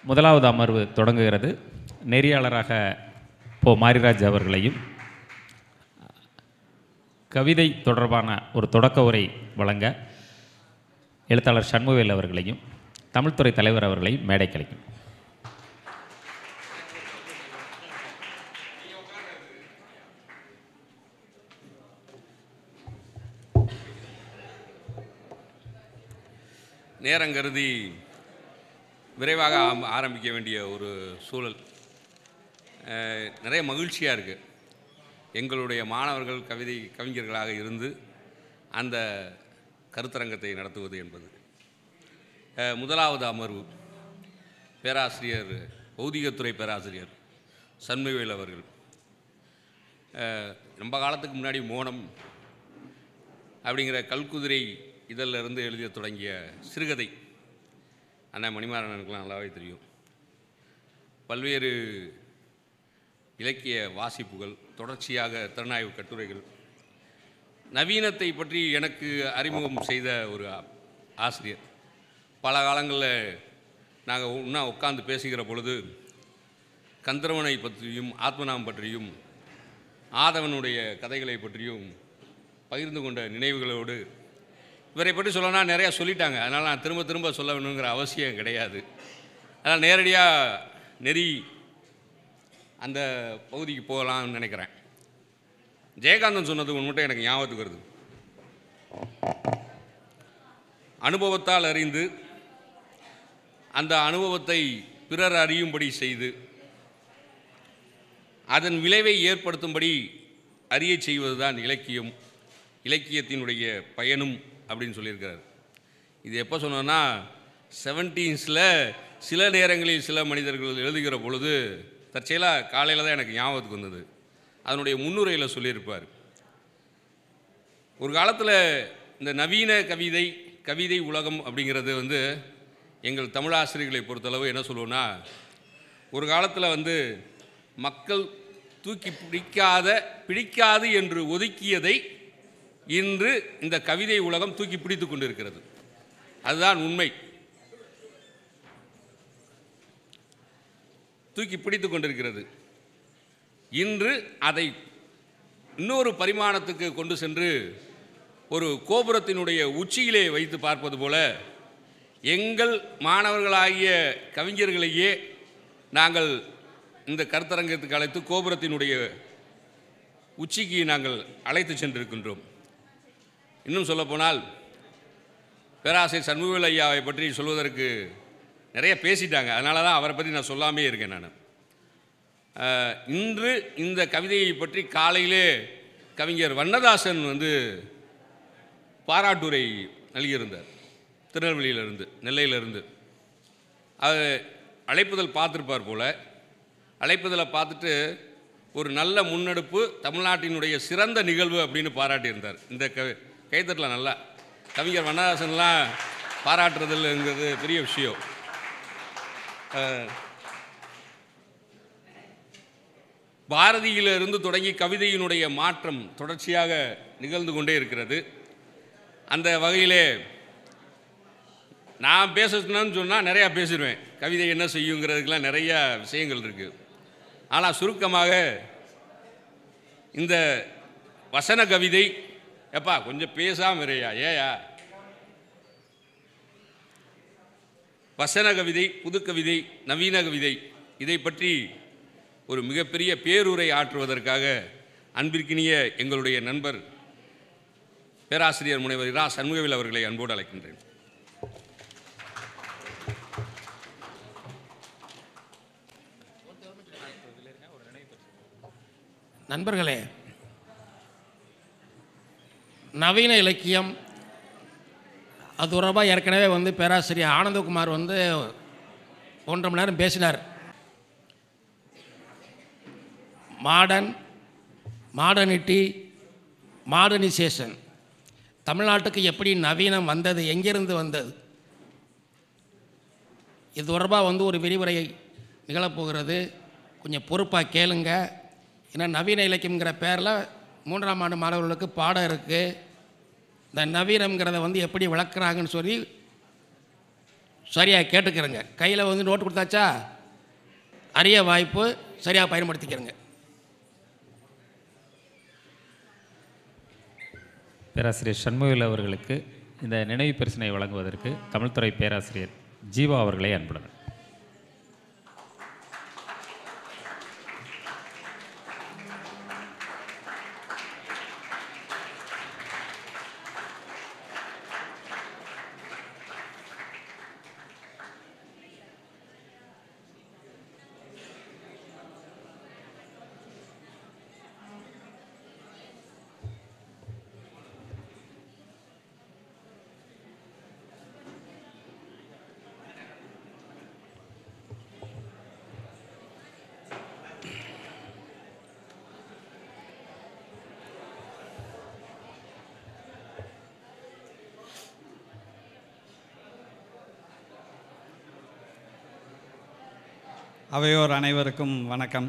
முதலாவது அமர்வு தொடங்குகிறது. நெறியாளராக மாரிராஜ் அவர்களையும், கவிதை தொடர்பான ஒரு தொடக்க உரை வழங்க எழுத்தாளர் சண்முகவேல் அவர்களையும், தமிழ்துறை தலைவர் அவர்களையும் மேடைக்கு அழைக்கும். நேரங்கருதி விரைவாக ஆரம்பிக்க வேண்டிய ஒரு சூழல். நிறைய மகிழ்ச்சியாக இருக்குது. எங்களுடைய மாணவர்கள் கவிஞர்களாக இருந்து அந்த கருத்தரங்கத்தை நடத்துவது என்பது. முதலாவது அமர்வு பேராசிரியர், பௌதிகத்துறை பேராசிரியர் சண்முகவேல் அவர்கள் ரொம்ப காலத்துக்கு முன்னாடி மோனம் அப்படிங்கிற கல்குதிரை இதிலிருந்து எழுத தொடங்கிய சிறுகதை அண்ணா மணிமாறனுக்கெலாம் நல்லாவே தெரியும். பல்வேறு இலக்கிய வாசிப்புகள், தொடர்ச்சியாக திறனாய்வு கட்டுரைகள், நவீனத்தை பற்றி எனக்கு அறிமுகம் செய்த ஒரு ஆசிரியர். பல காலங்களில் நாங்கள் இன்னும் உட்கார்ந்து பேசுகிற பொழுது கந்தர்வனை பற்றியும் ஆத்மநாம் பற்றியும் ஆதவனுடைய கதைகளை பற்றியும் பகிர்ந்து கொண்ட நினைவுகளோடு, இவரை பற்றி சொல்லணும்னா நிறையா சொல்லிட்டாங்க, அதனால் நான் திரும்ப திரும்ப சொல்ல வேணுங்கிற அவசியம் கிடையாது. அதனால் நேரடியாக நெறி அந்த பகுதிக்கு போகலாம்னு நினைக்கிறேன். ஜெயகாந்தன் சொன்னது மட்டும் எனக்கு ஞாபகத்துக்கு வருது. அனுபவத்தால் அறிந்து அந்த அனுபவத்தை பிறர் அறியும்படி செய்து அதன் விளைவை ஏற்படுத்தும்படி அறிய செய்வதுதான் இலக்கியம், இலக்கியத்தினுடைய பயனும் அப்படின்னு சொல்லியிருக்கிறார். இது எப்போ சொன்னோன்னா 70s சில நேரங்களில் சில மனிதர்கள் எழுதுகிற பொழுது தற்செயலாக காலையில் தான் எனக்கு ஞாபகத்துக்கு வந்தது. அதனுடைய முன்னுரையில் சொல்லியிருப்பார். ஒரு காலத்தில் இந்த நவீன கவிதை உலகம் அப்படிங்கிறது எங்கள் தமிழாசிரியர்களை பொறுத்தளவு என்ன சொல்லுவோன்னா, ஒரு காலத்தில் மக்கள் தூக்கி பிடிக்காது என்று ஒதுக்கியதை இன்று இந்த கவிதை உலகம் தூக்கி பிடித்து கொண்டிருக்கிறது. அதுதான் உண்மை. தூக்கி பிடித்து கொண்டிருக்கிறது. இன்று அதை இன்னொரு பரிமாணத்துக்கு கொண்டு சென்று ஒரு கோபுரத்தினுடைய உச்சியிலே வைத்து பார்ப்பது போல எங்கள் மாணவர்களாகிய கவிஞர்களையே நாங்கள் இந்த கருத்தரங்கத்துக்கு அழைத்து கோபுரத்தினுடைய உச்சிக்கு நாங்கள் அழைத்து சென்றிருக்கின்றோம். இன்னும் சொல்லப்போனால் பேராசிரியர் சண்முகவேல் ஐயாவை பற்றி சொல்வதற்கு நிறைய பேசிட்டாங்க, அதனால தான் அவரை பற்றி நான் சொல்லாமே இருக்கேன். நான் இன்று இந்த கவிதையை பற்றி காலையிலே கவிஞர் வண்ணதாசன் பாராட்டுரை நல்கியிருந்தார். திருநெல்வேலியிலிருந்து, நெல்லையிலிருந்து. அது அழைப்புதல் பார்த்துருப்பார் போல். அழைப்புதலை பார்த்துட்டு ஒரு நல்ல முன்னெடுப்பு, தமிழ்நாட்டினுடைய சிறந்த நிகழ்வு அப்படின்னு பாராட்டியிருந்தார். இந்த கைத்தட்டில் நல்லா கவிஞர் வண்ணதாசன்லாம் பாராட்டுறதுங்கிறது பெரிய விஷயம். பாரதியிலிருந்து தொடங்கி கவிதையினுடைய மாற்றம் தொடர்ச்சியாக நிகழ்ந்து கொண்டே இருக்கிறது. அந்த வகையிலே நான் பேசணும்னு சொன்னால் நிறையா பேசிடுவேன். கவிதை என்ன செய்யுங்கிறதுக்கெலாம் நிறையா விஷயங்கள் இருக்குது. ஆனால் சுருக்கமாக இந்த வசன கவிதை, எப்பா கொஞ்சம் பேசாமல் இறையா, ஏயா, வசன கவிதை, புதுக்கவிதை, நவீன கவிதை, இதை பற்றி ஒரு மிகப்பெரிய பேருரை ஆற்றுவதற்காக அன்பிற்கினிய எங்களுடைய நண்பர் பேராசிரியர் முனைவர் இரா சண்முகவேல் அவர்களை அன்போடு அழைக்கின்றேன். நண்பர்களே, நவீன இலக்கியம் அது தொடர்பாக ஏற்கனவே பேராசிரியர் ஆனந்தகுமார் 1.5 மணி நேரம் பேசினார். மாடர்னிட்டி, மாடர்னைசேஷன், தமிழ்நாட்டுக்கு எப்படி நவீனம் வந்தது, எங்கிருந்து வந்தது, இது தொடர்பாக ஒரு விரிவுரை நிகழப்போகிறது. கொஞ்சம் பொறுப்பாக கேளுங்க. ஏன்னா நவீன இலக்கியங்கிற பேரில் 3ஆம் ஆண்டு மாணவர்களுக்கு பாடம் இருக்குது. இந்த நவீனங்கிறத எப்படி விளக்குறாங்கன்னு சரியாக கேட்டுக்கிறேங்க. கையில் வந்து நோட்டு கொடுத்தாச்சா, அரிய வாய்ப்பு, சரியாக பயன்படுத்திக்கிறேங்க. பேராசிரியர் சண்முகவேல் அவர்களுக்கு இந்த நினைவு பரிசினை வழங்குவதற்கு தமிழ்துறை பேராசிரியர் ஜீவா அவர்களை அன்புடன். அவையோர் அனைவருக்கும் வணக்கம்.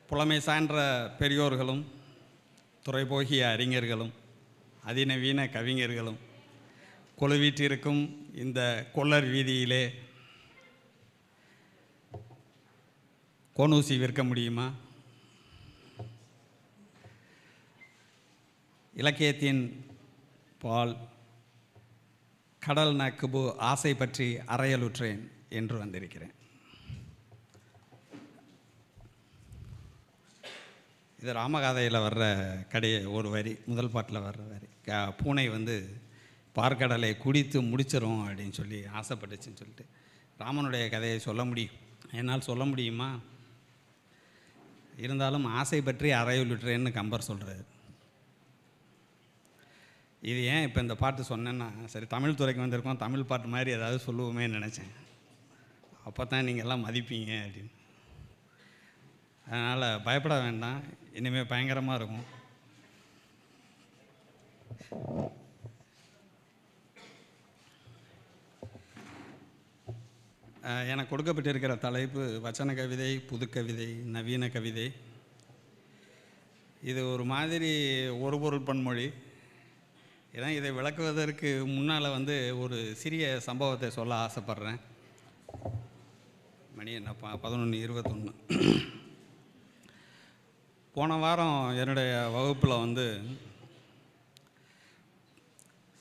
புலமை சான்ற பெரியோர்களும் துறைபோகிய அறிஞர்களும் அதிநவீன கவிஞர்களும் கொலுவீற்றிருக்கும் இந்த கொள்ளர் வீதியிலே கோனூசி விற்க முடியுமா? இலக்கியத்தின் பால் கடல் நக்குபு ஆசை பற்றி அறையலுற்றேன் என்று வந்திருக்கிறேன். இது ராமகாதையில் வர்ற ஒரு வரி, முதல் பாட்டில் வர்ற வரி. பூனை வந்து பார்க்கடலை குடித்து முடிச்சிரும் அப்படின்னு சொல்லி ஆசைப்பட்டுச்சுன்னு சொல்லிட்டு ராமனுடைய கதையை சொல்ல முடியும், என்னால் சொல்ல முடியுமா? இருந்தாலும் ஆசை பற்றி அறையலுற்றேன்னு கம்பர் சொல்கிறார். இது ஏன் இப்போ இந்த பாட்டு சொன்னேன்னா, சரி தமிழ் துறைக்கு வந்திருக்கோம், தமிழ் பாட்டு மாதிரி ஏதாவது சொல்லுவோமே நினச்சேன். அப்போ தான் நீங்கள் எல்லாம் மதிப்பீங்க அப்படின்னு. அதனால் பயப்பட வேண்டாம், இனிமேல் பயங்கரமாக இருக்கும். எனக்கு கொடுக்கப்பட்டிருக்கிற தலைப்பு வச்சன கவிதை, புதுக்கவிதை, நவீன கவிதை. இது ஒரு மாதிரி ஒரு பொருள் பன்மொழி. ஏன்னா இதை விளக்குவதற்கு முன்னால் வந்து ஒரு சிறிய சம்பவத்தை சொல்ல ஆசைப்பட்றேன். மணி என்னப்பா 11:21. போன வாரம் என்னுடைய வகுப்பில் வந்து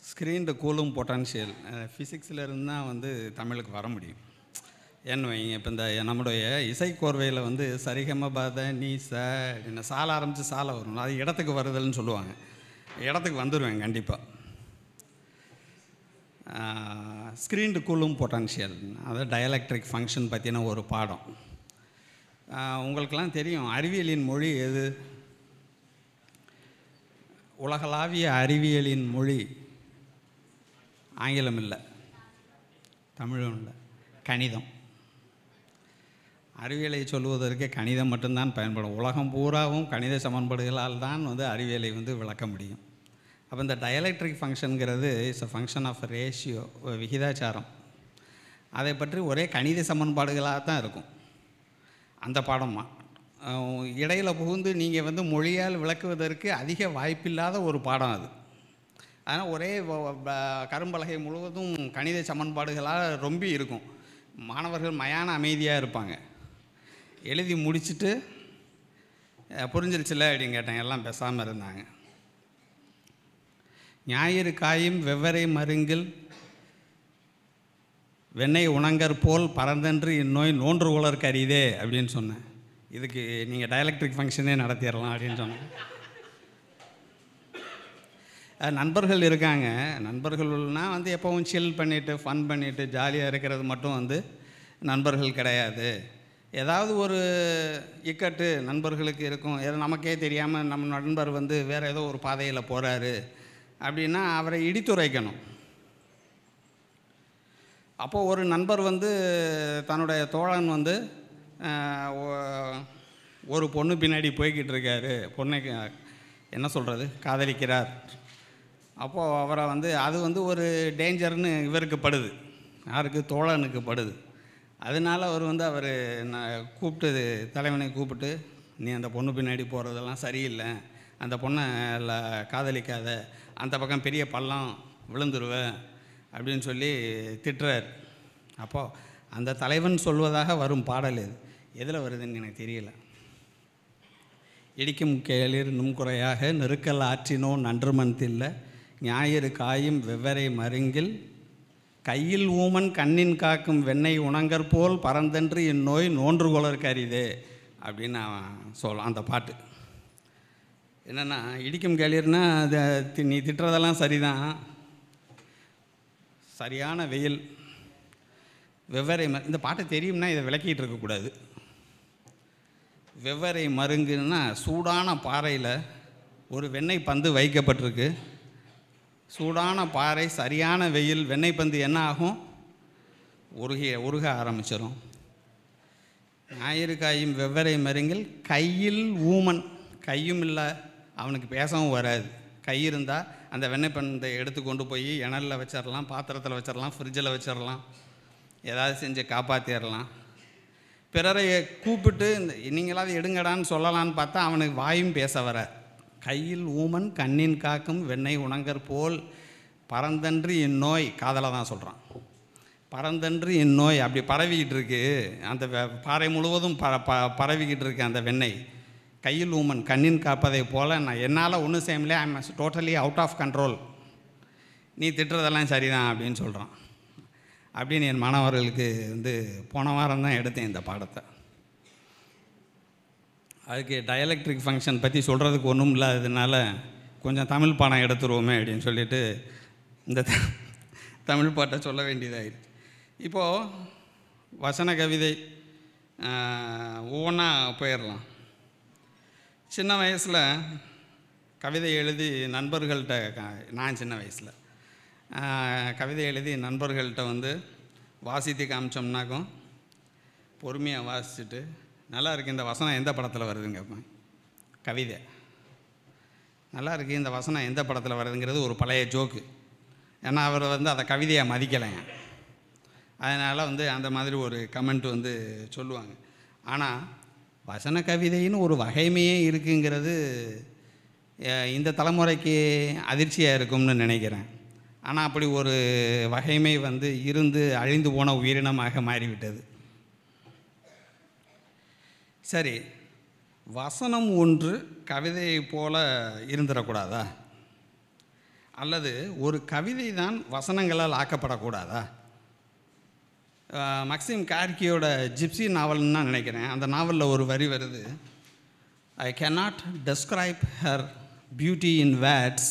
ஸ்க்ரீன் டு கூலும் பொட்டன்ஷியல் ஃபிசிக்ஸில் இருந்தால் வந்து தமிழுக்கு வர முடியும். ஏன்னு வைங்க, இப்போ இந்த நம்முடைய இசைக்கோர்வையில் வந்து சரிகம பாத நீ என்ன சால ஆரம்பித்து சாலை வரும், அது இடத்துக்கு வருதல்னு சொல்லுவாங்க. இடத்துக்கு வந்துடுவேன் கண்டிப்பாக. ஸ்க்ரீன் டு கூலும் பொட்டன்ஷியல், அது டயலெக்ட்ரிக் ஃபங்க்ஷன் பற்றின ஒரு பாடம். உங்களுக்கெல்லாம் தெரியும், அறிவியலின் மொழி எது? உலகளாவிய அறிவியலின் மொழி ஆங்கிலம் இல்லை, தமிழும் இல்லை, கணிதம். அறிவியலை சொல்வதற்கு கணிதம் மட்டும்தான் பயன்படும். உலகம் பூராவும் கணித சமன்பாடுகளால் தான் வந்து அறிவியலை வந்து விளக்க முடியும். அப்போ இந்த டயலெக்ட்ரிக் ஃபங்க்ஷனுங்கிறது it's a function of ratio, விகிதாச்சாரம். அதை பற்றி ஒரே கணித சமன்பாடுகளாக தான் இருக்கும் அந்த பாடமாக. இடையில் புகுந்து நீங்கள் வந்து மொழியால் விளக்குவதற்கு அதிக வாய்ப்பில்லாத ஒரு பாடம் அது. அதனால் ஒரே கரும்பலகை முழுவதும் கணித சமன்பாடுகளால் ரொம்ப இருக்கும். மாணவர்கள் மயான அமைதியாக இருப்பாங்க. எழுதி முடிச்சுட்டு புரிஞ்சிருச்சுல அப்படின்னு கேட்டாங்க, எல்லாம் பேசாமல் இருந்தாங்க. ஞாயிறு காயும் வெவ்வரை மருங்கில் வெண்ணெய் உணங்கற் போல் பரந்தன்று இந்நோய் நோன்று உலர்க்கு அரிதே அப்படின்னு சொன்னேன். இதுக்கு நீங்கள் டயலெக்ட்ரிக் ஃபங்க்ஷனே நடத்திடலாம் அப்படின்னு சொன்னேன். நண்பர்கள் இருக்காங்க. நண்பர்கள்னால் வந்து எப்போவும் சில் பண்ணிவிட்டு ஃபன் பண்ணிவிட்டு ஜாலியாக இருக்கிறது மட்டும் வந்து நண்பர்கள் கிடையாது. ஏதாவது ஒரு இக்கட்டு நண்பர்களுக்கு இருக்கும். ஏதோ நமக்கே தெரியாமல் நம்ம நண்பர் வந்து வேறு ஏதோ ஒரு பாதையில் போகிறாரு அப்படின்னா அவரை இடித்துரைக்கணும். அப்போது ஒரு நண்பர் வந்து தன்னுடைய தோழன் வந்து ஒரு பொண்ணு பின்னாடி போய்கிட்டு இருக்காரு, பொண்ணை என்ன சொல்கிறது காதலிக்கிறார். அப்போது அவரை வந்து அது வந்து ஒரு டேஞ்சர்னு இவருக்கு படுது, யாருக்கு தோழனுக்கு படுது. அதனால் அவர் வந்து கூப்பிட்டு தலைவனை கூப்பிட்டு, நீ அந்த பொண்ணு பின்னாடி போகிறதெல்லாம் சரியில்லை, அந்த பொண்ணை காதலிக்காத, அந்த பக்கம் பெரிய பள்ளம் விழுந்துருவ அப்படின்னு சொல்லி திட்டுறார். அப்போது அந்த தலைவன் சொல்வதாக வரும் பாடல் இது எதில் வருதுன்னு எனக்கு தெரியல. இடிக்கும் கேளிர் நும்குறையாக நெருக்கல் ஆற்றினோ நன்றுமன் தில்ல ஞாயிறு காயும் வெவ்வரை மருங்கில் கையில் ஊமன் கண்ணின் காக்கும் வெண்ணெய் உணங்கற்போல் பரந்தன்று இந்நோய் நோன்று கொளற்கு அரிதே அப்படின்னு அவன் சொல்லலாம். அந்த பாட்டு என்னென்னா, இடிக்கும் கேளிர்னா அது நீ திட்டுறதெல்லாம் சரிதான், சரியான வெயில் வெவ்வரை இந்த பாட்டு தெரியும்னா இதை விளக்கிட்டு இருக்கக்கூடாது. வெவ்வரை மருங்குன்னா சூடான பாறையில் ஒரு வெண்ணெய் பந்து வைக்கப்பட்டிருக்கு. சூடான பாறை, சரியான வெயில், வெண்ணெய் பந்து என்ன ஆகும்? உருக ஆரம்பிச்சிடும். ஞாயிறு காயும் வெவ்வரை மருங்கில் கையில் ஊமன், கையும் இல்லை, அவனுக்கு பேசவும் வராது. கை இருந்தால் அந்த வெண்ணெய் பந்தை எடுத்து கொண்டு போய் இணலில் வச்சிடலாம், பாத்திரத்தில் வச்சிடலாம், ஃப்ரிட்ஜில் வச்சிடலாம், ஏதாவது செஞ்சு காப்பாற்றிடலாம். பிறரை கூப்பிட்டு நீங்களாவது எடுங்கடான்னு சொல்லலான்னு பார்த்தா அவனுக்கு வாயும் பேச வர. கையில் ஊமன் கண்ணின் காக்கும் வெண்ணெய் உணங்கற் போல் பரந்தன்று இந்நோய், காதலை தான் சொல்கிறான். பரந்தன்று இந்நோய் அப்படி பரவிக்கிட்டு இருக்கு, அந்த பாறை முழுவதும் பரவிக்கிட்டு இருக்கு அந்த வெண்ணெய். கையில் ஊமன் கண்ணின் காப்பதை போல் நான் என்னால் ஒன்றும் செய்ய முடியல, I am totally out of control, நீ திட்டுறதெல்லாம் சரிதான் அப்படின்னு சொல்கிறான். அப்படின்னு என் மாணவர்களுக்கு போன வாரம் தான் எடுத்தேன் இந்த பாடத்தை. அதுக்கு டயலெக்ட்ரிக் ஃபங்க்ஷன் பற்றி சொல்கிறதுக்கு ஒன்றும் இல்லாததுனால கொஞ்சம் தமிழ் பாடம் எடுத்துருவோமே அப்படின்னு சொல்லிட்டு இந்த தமிழ் பாட்டை சொல்ல வேண்டியதாகிடுச்சு. இப்போது வசன கவிதை ஒவ்வொன்றா போயிடலாம். சின்ன வயசில் கவிதை எழுதி நண்பர்கள்ட்ட, நான் சின்ன வயசில் கவிதை எழுதி நண்பர்கள்ட்ட வாசித்து காமிச்சோம்னாக்கும் பொறுமையாக வாசிச்சுட்டு, நல்லா இருக்குது இந்த வசனம் எந்த படத்தில் வருதுன்னு கேட்பேன். கவிதை நல்லா இருக்குது இந்த வசனம் எந்த படத்தில் வருதுங்கிறது ஒரு பழைய ஜோக்கு. ஏன்னா அவர் அதை கவிதையாக மதிக்கலைங்க, அதனால் அந்த மாதிரி ஒரு கமெண்ட் சொல்லுவாங்க. ஆனால் வசன கவிதைன்னு ஒரு வகைமையே இருக்குங்கிறது இந்த தலைமுறைக்கு அதிர்ச்சியாக இருக்கும்னு நினைக்கிறேன். ஆனால் அப்படி ஒரு வகைமை இருந்து அழிந்து போன உயிரினமாக மாறிவிட்டது. சரி, வசனம் ஒன்று கவிதையை போல இருந்துடக்கூடாதா? அல்லது ஒரு கவிதை தான் வசனங்களால் ஆக்கப்படக்கூடாதா? மக்சிம் கார்கியோட ஜிப்சி நாவல்னு நான் நினைக்கிறேன். அந்த நாவலில் ஒரு வரி வருது, ஐ cannot describe her beauty in words,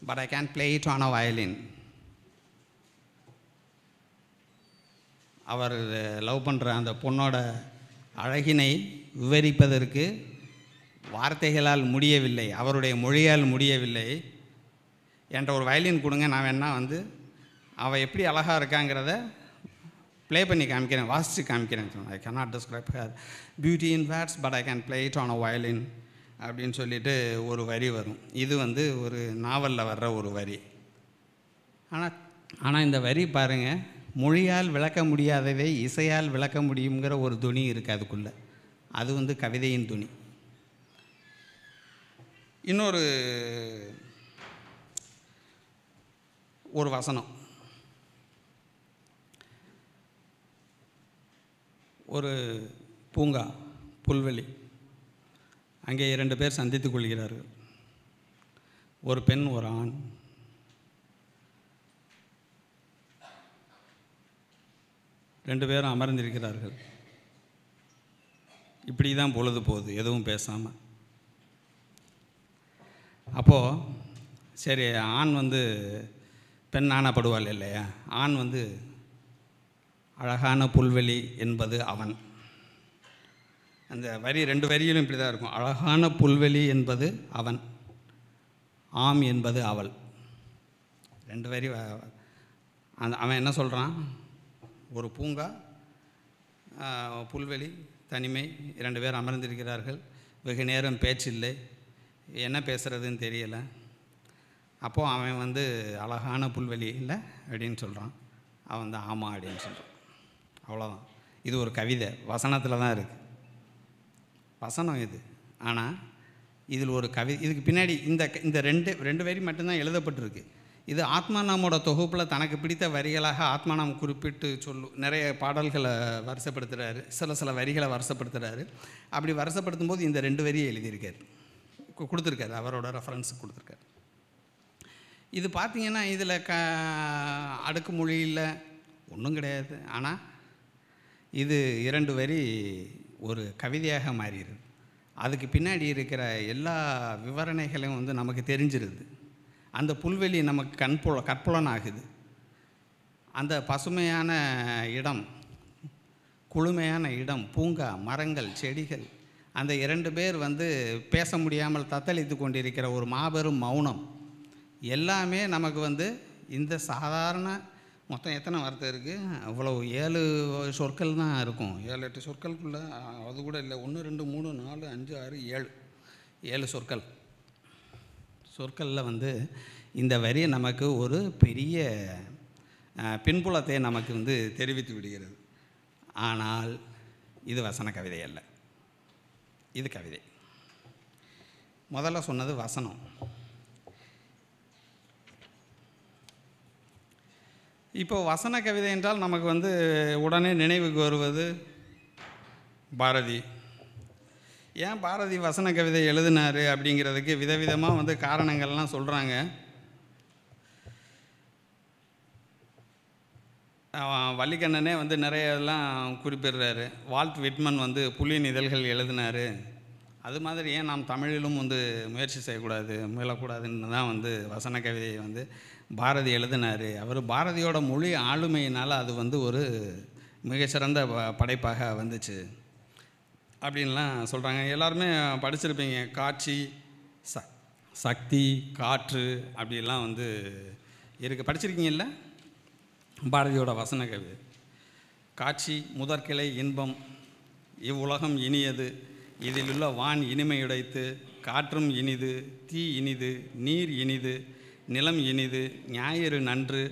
but I can play it on a violin. அவர் லவ் பண்ணுற அந்த பொண்ணோட அழகினை விவரிப்பதற்கு வார்த்தைகளால் முடியவில்லை, அவருடைய மொழியால் முடியவில்லை. என்கிட்ட ஒரு வயலின் கொடுங்க, நான் வேணா அவள் எப்படி அழகாக இருக்காங்கிறத ப்ளே பண்ணி காமிக்கிறேன், வாசித்து காமிக்கிறேன். ஐ cannot describe her beauty in words, but I can play it on a violin அப்படின்னு சொல்லிட்டு ஒரு வரி வரும். இது ஒரு நாவலில் வர்ற ஒரு வரி. ஆனால் இந்த வரி பாருங்கள், மொழியால் விளக்க முடியாததை இசையால் விளக்க முடியுங்கிற ஒரு துணி இருக்குது அதுக்குள்ளே. அது கவிதையின் துணி. இன்னொரு ஒரு வசனம், ஒரு பூங்கா, புல்வெளி, அங்கே 2 பேர் சந்தித்து கொள்கிறார்கள். ஒரு பெண், ஒரு ஆண். ரெண்டு பேரும் அமர்ந்திருக்கிறார்கள். இப்படி தான் பொழுது போகுது, எதுவும் பேசாமல். அப்போது சரி, ஆண் பெண் ஆணப்படுவாள் இல்லையா? ஆண் அழகான புல்வெளி என்பது அவன். அந்த வரி 2 வரியிலும் இப்படி தான் இருக்கும். அழகான புல்வெளி என்பது அவன், ஆம் என்பது அவள். 2 வரி. அவன் என்ன சொல்கிறான்? ஒரு பூங்கா, புல்வெளி, தனிமை, 2 பேர் அமர்ந்திருக்கிறார்கள். வெகு நேரம் பேச்சில்லை, என்ன பேசுகிறதுன்னு தெரியலை. அப்போது அவன் அழகான புல்வெளி இல்லை அப்படின்னு சொல்கிறான். அவன் ஆமாம் அப்படின்னு சொல்கிறான். அவ்வளோதான். இது ஒரு கவிதை, வசனத்தில் தான் இருக்குது. வசனம் இது. ஆனால் இதில் ஒரு இதுக்கு பின்னாடி இந்த ரெண்டு வரி மட்டும்தான் எழுதப்பட்டிருக்கு. இது ஆத்மானாமோட தொகுப்பில் தனக்கு பிடித்த வரிகளாக ஆத்மானாம் குறிப்பிட்டு நிறைய பாடல்களை வரிசைப்படுத்துகிறாரு, சில வரிகளை வரிசைப்படுத்துகிறாரு. அப்படி வரிசைப்படுத்தும் போது இந்த 2 வரியை எழுதியிருக்காரு, கொடுத்துருக்காரு, அவரோட ரெஃபரன்ஸுக்கு கொடுத்துருக்காரு. இது பார்த்திங்கன்னா இதில் அடுக்கு மொழியில் ஒன்றும் கிடையாது. ஆனால் இது 2 வரி ஒரு கவிதையாக மாறிடுது. அதுக்கு பின்னாடி இருக்கிற எல்லா விவரணைகளையும் வந்து நமக்கு தெரிஞ்சிருது. அந்த புல்வெளி நமக்கு கற்புலன் ஆகுது. அந்த பசுமையான இடம், குளுமையான இடம், பூங்கா, மரங்கள், செடிகள், அந்த 2 பேர் வந்து பேச முடியாமல் தத்தளித்து கொண்டிருக்கிற ஒரு மாபெரும் மௌனம், எல்லாமே நமக்கு வந்து இந்த சாதாரண மொத்தம் எத்தனை வார்த்தை இருக்குது, அவ்வளோ 7 சொற்கள் தான் இருக்கும். 7-8 சொற்களுக்குள்ளே அது கூட இல்லை. 1 2 3 4 5 6 7 சொற்களில் வந்து இந்த வரி நமக்கு ஒரு பெரிய பின்புலத்தை நமக்கு வந்து தெரிவித்து விடுகிறது. ஆனால் இது வசன கவிதை அல்ல, இது கவிதை. முதல்ல சொன்னது வசனம். இப்போ வசன கவிதை என்றால் நமக்கு வந்து உடனே நினைவுக்கு வருவது பாரதி. ஏன் பாரதி வசன கவிதை எழுதினார் அப்படிங்கிறதுக்கு விதவிதமாக வந்து காரணங்கள்லாம் சொல்கிறாங்க. வள்ளிக்கண்ணனே வந்து நிறையெல்லாம் குறிப்பிடுறாரு. வால்ட் விட்மன் வந்து புலியின் இதழ்கள் எழுதினார். அது மாதிரி ஏன் நாம் தமிழிலும் வந்து முயற்சி செய்யக்கூடாது, முயலக்கூடாதுன்னு தான் வந்து வசன கவிதையை வந்து பாரதி எழுதினார். அவர் பாரதியோட மொழி ஆளுமையினால் அது வந்து ஒரு மிகச்சிறந்த படைப்பாக வந்துச்சு அப்படின்லாம் சொல்கிறாங்க. எல்லாருமே படிச்சிருப்பீங்க, காட்சி, சக்தி, காற்று அப்படிலாம் வந்து இருக்குது, படிச்சிருக்கீங்கல்ல பாரதியோட வசன கவிதை. காட்சி, முதற்கிளை இன்பம், இவ்வுலகம் இனியது, இதில் உள்ள வான் இனிமையுடைத்து, காற்றும் இனிது, தீ இனிது, நீர் இனிது, நிலம் இனிது, ஞாயிறு நன்று,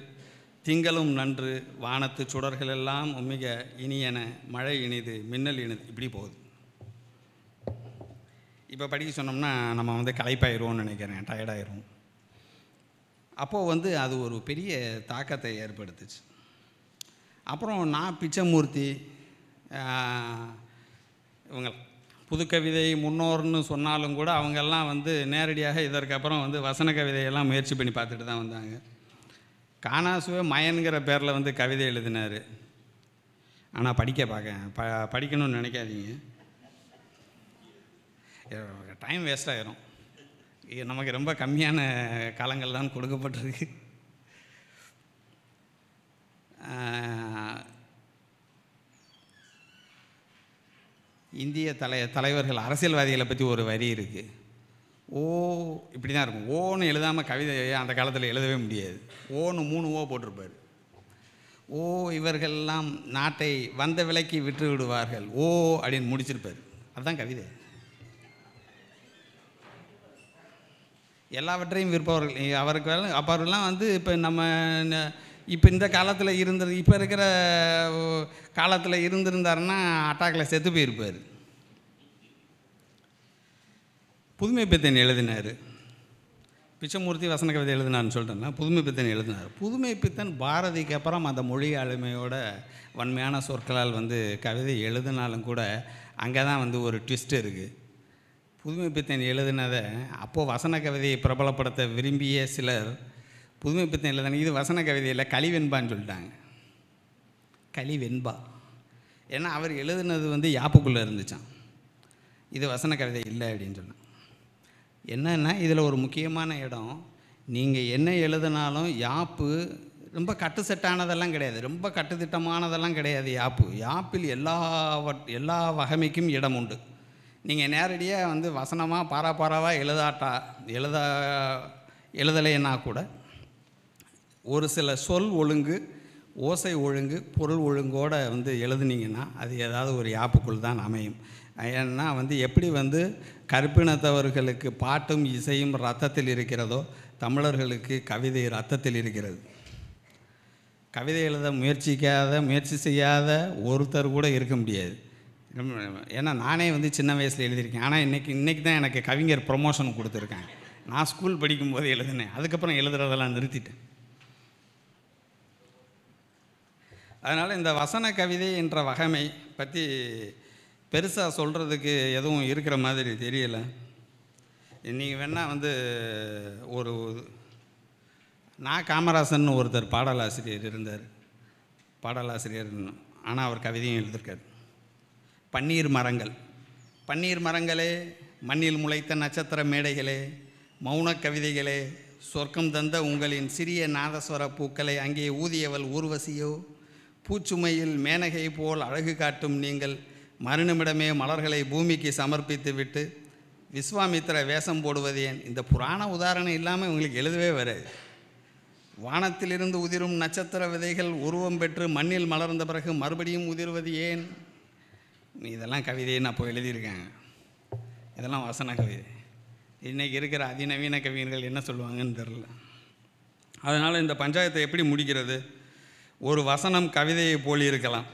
திங்களும் நன்று, வானத்து சுடர்களெல்லாம் மிக இனியன, மழை இனிது, மின்னல் இனிது, இப்படி போகுது. இப்போ படிக்க சொன்னோம்னா நம்ம வந்து களைப்பாயிருவோம்னு நினைக்கிறேன், டயர்டாயிரும். அப்போது வந்து அது ஒரு பெரிய தாக்கத்தை ஏற்படுத்துச்சு. அப்புறம் நான் பிச்சைமூர்த்தி இவங்க புதுக்கவிதை முன்னோர்னு சொன்னாலும் கூட அவங்கெல்லாம் வந்து நேரடியாக இதற்கப்புறம் வந்து வசன கவிதையெல்லாம் முயற்சி பண்ணி பார்த்துட்டு தான் வந்தாங்க. காணாசுவே மயன்கிற பேரில் வந்து கவிதை எழுதினார். ஆனால் படிக்கணும்னு நினைக்காதீங்க, டைம் வேஸ்ட் ஆகிரும். நமக்கு ரொம்ப கம்மியான காலங்கள் தான் கொடுக்கப்பட்டிருக்கு. இந்திய தலைவர்கள் அரசியல்வாதிகளை பற்றி ஒரு வரி இருக்குது. ஓ இப்படி தான் இருக்கும். ஓன்னு எழுதாமல் கவிதையை அந்த காலத்தில் எழுதவே முடியாது. ஓன்னு 3 ஓ போட்டிருப்பார். ஓ இவர்கள்லாம் நாட்டை வந்த விலைக்கு விற்று விடுவார்கள், ஓ அப்படின்னு முடிச்சிருப்பார். அதுதான் கவிதை. எல்லாவற்றையும் விற்பவர்கள் அவருக்கு அவரெல்லாம் வந்து இப்போ இந்த காலத்தில் இப்போ இருக்கிற காலத்தில் இருந்திருந்தாருன்னா அட்டாக்கில் செத்து போயிருப்பார். புதுமை பித்தன் எழுதினார். பிச்சைமூர்த்தி வசன கவிதை எழுதினார்னு சொல்லிட்டேன்னா புதுமை பித்தன் எழுதினார். புதுமை பித்தன் பாரதிக்கு அப்புறம் அந்த மொழி ஆளுமையோட வன்மையான சொற்களால் வந்து கவிதை எழுதினாலும் கூட அங்கே தான் வந்து ஒரு ட்விஸ்ட் இருக்குது. புதுமை பித்தன் எழுதினதை அப்போது வசன கவிதையை பிரபலப்படுத்த விரும்பிய சிலர் புதுமை பித்தன் எழுதின இது வசன கவிதையில் கலிவெண்பான்னு சொல்லிட்டாங்க. கலிவெண்பா ஏன்னா அவர் எழுதினது வந்து யாப்புக்குள்ளே இருந்துச்சான், இது வசன கவிதை இல்லை அப்படின்னு சொன்னான். என்னென்னா இதில் ஒரு முக்கியமான இடம், நீங்கள் என்ன எழுதினாலும் யாப்பு ரொம்ப கட்டுசெட்டானதெல்லாம் கிடையாது, ரொம்ப கட்டுத்திட்டமானதெல்லாம் கிடையாது. யாப்பில் எல்லா வகைமைக்கும் இடம் உண்டு. நீங்கள் நேரடியாக வந்து வசனமாக பாராவாக எழுதலைன்னா கூட ஒரு சில சொல் ஒழுங்கு, ஓசை ஒழுங்கு, பொருள் ஒழுங்கோடு வந்து எழுதுனீங்கன்னா அது ஏதாவது ஒரு யாப்புக்குள் தான் அமையும். ஏன்னா வந்து எப்படி வந்து கற்பினத்தவர்களுக்கு பாட்டும் இசையும் ரத்தத்தில் இருக்கிறதோ தமிழர்களுக்கு கவிதை ரத்தத்தில் இருக்கிறது. கவிதை எழுத முயற்சி செய்யாத ஒருத்தர் கூட இருக்க முடியாது. ஏன்னா நானே வந்து சின்ன வயசில் எழுதியிருக்கேன். ஆனால் இன்றைக்கி தான் எனக்கு கவிஞர் ப்ரொமோஷன் கொடுத்துருக்காங்க. நான் ஸ்கூல் படிக்கும்போது எழுதினேன், அதுக்கப்புறம் எழுதுறதெல்லாம் நிறுத்திட்டேன். அதனால் இந்த வசன கவிதை என்ற வகைமை பற்றி பெருசாக சொல்கிறதுக்கு எதுவும் இருக்கிற மாதிரி தெரியலை. நீங்கள் வேணால் வந்து நான் காமராசன் ஒருத்தர் பாடலாசிரியர் இருந்தார், ஆனால் அவர் கவிதையும் எழுதியிருக்காரு. பன்னீர் மரங்களே, மண்ணில் முளைத்த நட்சத்திர மேடைகளே, மௌன கவிதைகளே, சொர்க்கம் தந்த உங்களின் சிறிய நாதஸ்வர பூக்களை அங்கே ஊதியவள் ஊர்வசியோ, பூச்சுமையில் மேனகை போல் அழகு காட்டும் நீங்கள் மறுநிமிடமே மலர்களை பூமிக்கு சமர்ப்பித்து விட்டு விஸ்வாமித்திர வேஷம் போடுவது ஏன்? இந்த புராண உதாரணம் இல்லாமல் உங்களுக்கு எழுதவே வராது. வானத்திலிருந்து உதிரும் நட்சத்திர விதைகள் உருவம் பெற்று மண்ணில் மலர்ந்த பிறகு மறுபடியும் உதிர்வது ஏன்? இதெல்லாம் கவிதையை நான் இப்போ எழுதியிருக்காங்க. இதெல்லாம் வசன கவிதை. இன்றைக்கி இருக்கிற அதிநவீன கவிஞர்கள் என்ன சொல்லுவாங்கன்னு தெரில. அதனால் இந்த பஞ்சாயத்தை எப்படி முடிக்கிறது? ஒரு வசனம் கவிதையை போல் இருக்கலாம்,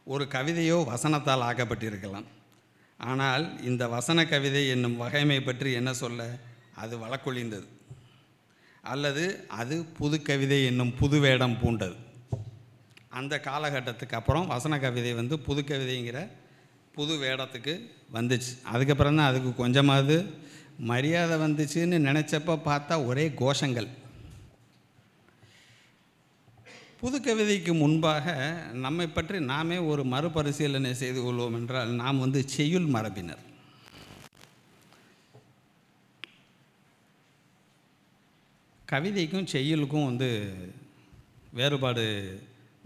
ஒரு கவிதையோ வசனத்தால் ஆக்கப்பட்டிருக்கலாம். ஆனால் இந்த வசன கவிதை என்னும் வகைமை பற்றி என்ன சொல்ல? அது வழக்கொழிந்தது, அல்லது அது புது கவிதை என்னும் புது வேடம் பூண்டது. அந்த காலகட்டத்துக்கு அப்புறம் வசன கவிதை வந்து புது கவிதைங்கிற புது வேடத்துக்கு வந்துச்சு. அதுக்கப்புறம் தான் அதுக்கு கொஞ்சமாவது மரியாதை வந்துச்சுன்னு நினச்சப்போ பார்த்தா ஒரே கோஷங்கள். புது கவிதைக்கு முன்பாக நம்மை பற்றி நாமே ஒரு மறுபரிசீலனை செய்து கொள்வோம் என்றால், நாம் வந்து செய்யுள் மரபினர். கவிதைக்கும் செய்யுளுக்கும் வந்து வேறுபாடு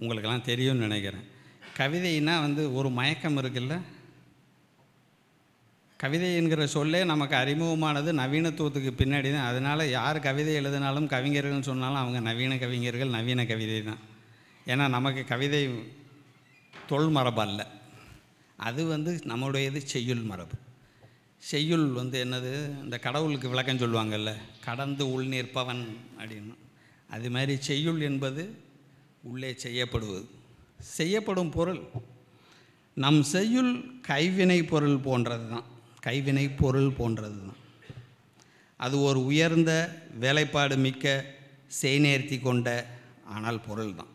உங்களுக்கெல்லாம் தெரியும்னு நினைக்கிறேன். கவிதைன்னா வந்து ஒரு மயக்கம் இருக்குல்ல. கவிதை என்கிற சொல்லே நமக்கு அறிமுகமானது நவீனத்துவத்துக்கு பின்னாடி தான். அதனால் யார் கவிதை எழுதினாலும் கவிஞர்கள்னு சொன்னாலும் அவங்க நவீன கவிஞர்கள், நவீன கவிதை தான். ஏன்னா நமக்கு கவிதை தொல் மரபு அல்ல, அது வந்து நம்முடையது செய்யுள் மரபு. செய்யுள் வந்து என்னது? இந்த கடவுளுக்கு விளக்கம் சொல்லுவாங்கள்ல, கடந்து உள் நிற்பவன் அப்படின்னு. அது மாதிரி செய்யுள் என்பது உள்ளே செய்யப்படுவது, செய்யப்படும் பொருள். நம் செய்யுள் கைவினை பொருள் போன்றது தான், கைவினை பொருள் போன்றது தான். அது ஒரு உயர்ந்த வேலைப்பாடு மிக்க செய்நேர்த்தி கொண்ட ஆனால் பொருள் தான்.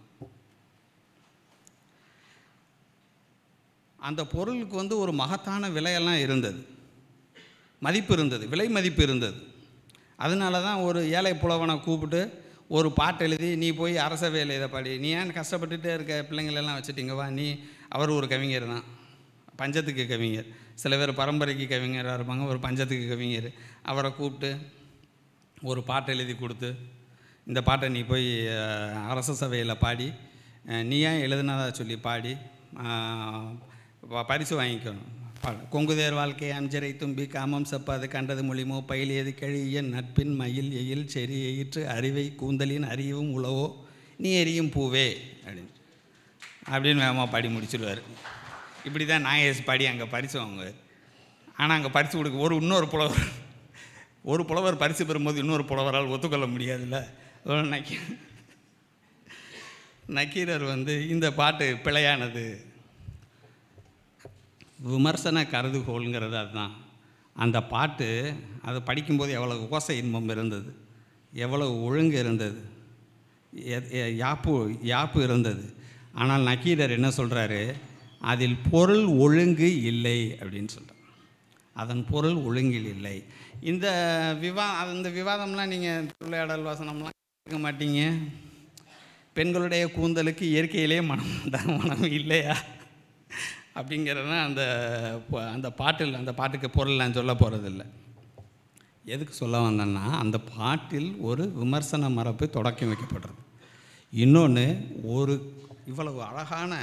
அந்த பொருளுக்கு வந்து ஒரு மகத்தான விலையெல்லாம் இருந்தது, மதிப்பு இருந்தது, விலை மதிப்பு இருந்தது. அதனால தான் ஒரு ஏழை புலவனை கூப்பிட்டு ஒரு பாட்டு எழுதி, நீ போய் அரச வேலை இதை பாடி, நீ ஏன் கஷ்டப்பட்டுகிட்டே இருக்க, பிள்ளைங்களெல்லாம் வச்சுட்டிங்க வா நீ. அவர் ஒரு கவிஞர் தான், பஞ்சத்துக்கு கவிஞர். சில பேர் பரம்பரைக்கு கவிஞராக இருப்பாங்க, ஒரு பஞ்சத்துக்கு கவிஞர். அவரை கூப்பிட்டு ஒரு பாட்டு எழுதி கொடுத்து, இந்த பாட்டை நீ போய் அரச சபையில் பாடி, நீ ஏன் எழுதுனதா சொல்லி பாடி பரிசு வாங்கிக்கணும். கொங்குதேர் வாழ்க்கை அஞ்சரை தும்பி காமம் சப்பாது கண்டது மொழிமோ பயிலியது கழிய நட்பின் மயில் எயில் செறி எயிற்று அறிவை கூந்தலின் அறிவும் உளவோ நீ எரியும் பூவே அப்படின்னு வேகமாக பாடி முடிச்சிடுவார். இப்படி தான் நாயேஸ் பாடி அங்கே பரிசு வாங்குவார். ஆனால் அங்கே பரிசு கொடுக்க ஒரு புலவர் பரிசு பெறும்போது இன்னொரு புலவரால் ஒத்துக்கொள்ள முடியாதுல்ல. நக்கீரர் வந்து இந்த பாட்டு பிழையானது, விமர்சன கருதுகோள்ங்கிறது அதுதான். அந்த பாட்டு அதை படிக்கும்போது எவ்வளவு ஓசை இன்பம் இருந்தது, எவ்வளவு ஒழுங்கு இருந்தது, யாப்பு இருந்தது. ஆனால் நக்கீரர் என்ன சொல்கிறாரு? அதில் பொருள் ஒழுங்கு இல்லை அப்படின்னு சொல்கிறார். அதன் பொருள் ஒழுங்கில் இல்லை. இந்த விவாதம்லாம் நீங்கள் விளையாடல் வாசனம்லாம் கேட்க மாட்டீங்க. பெண்களுடைய கூந்தலுக்கு இயற்கையிலே மனம் இல்லையா அப்படிங்கிறது தான் அந்த பாட்டுக்கு பொருள் நான் சொல்ல போகிறதில்ல. எதுக்கு சொல்ல வந்தேன்னா, அந்த பாட்டில் ஒரு விமர்சன மரபு தொடக்கி வைக்கப்படுறது. இன்னொன்று, ஒரு இவ்வளவு அழகான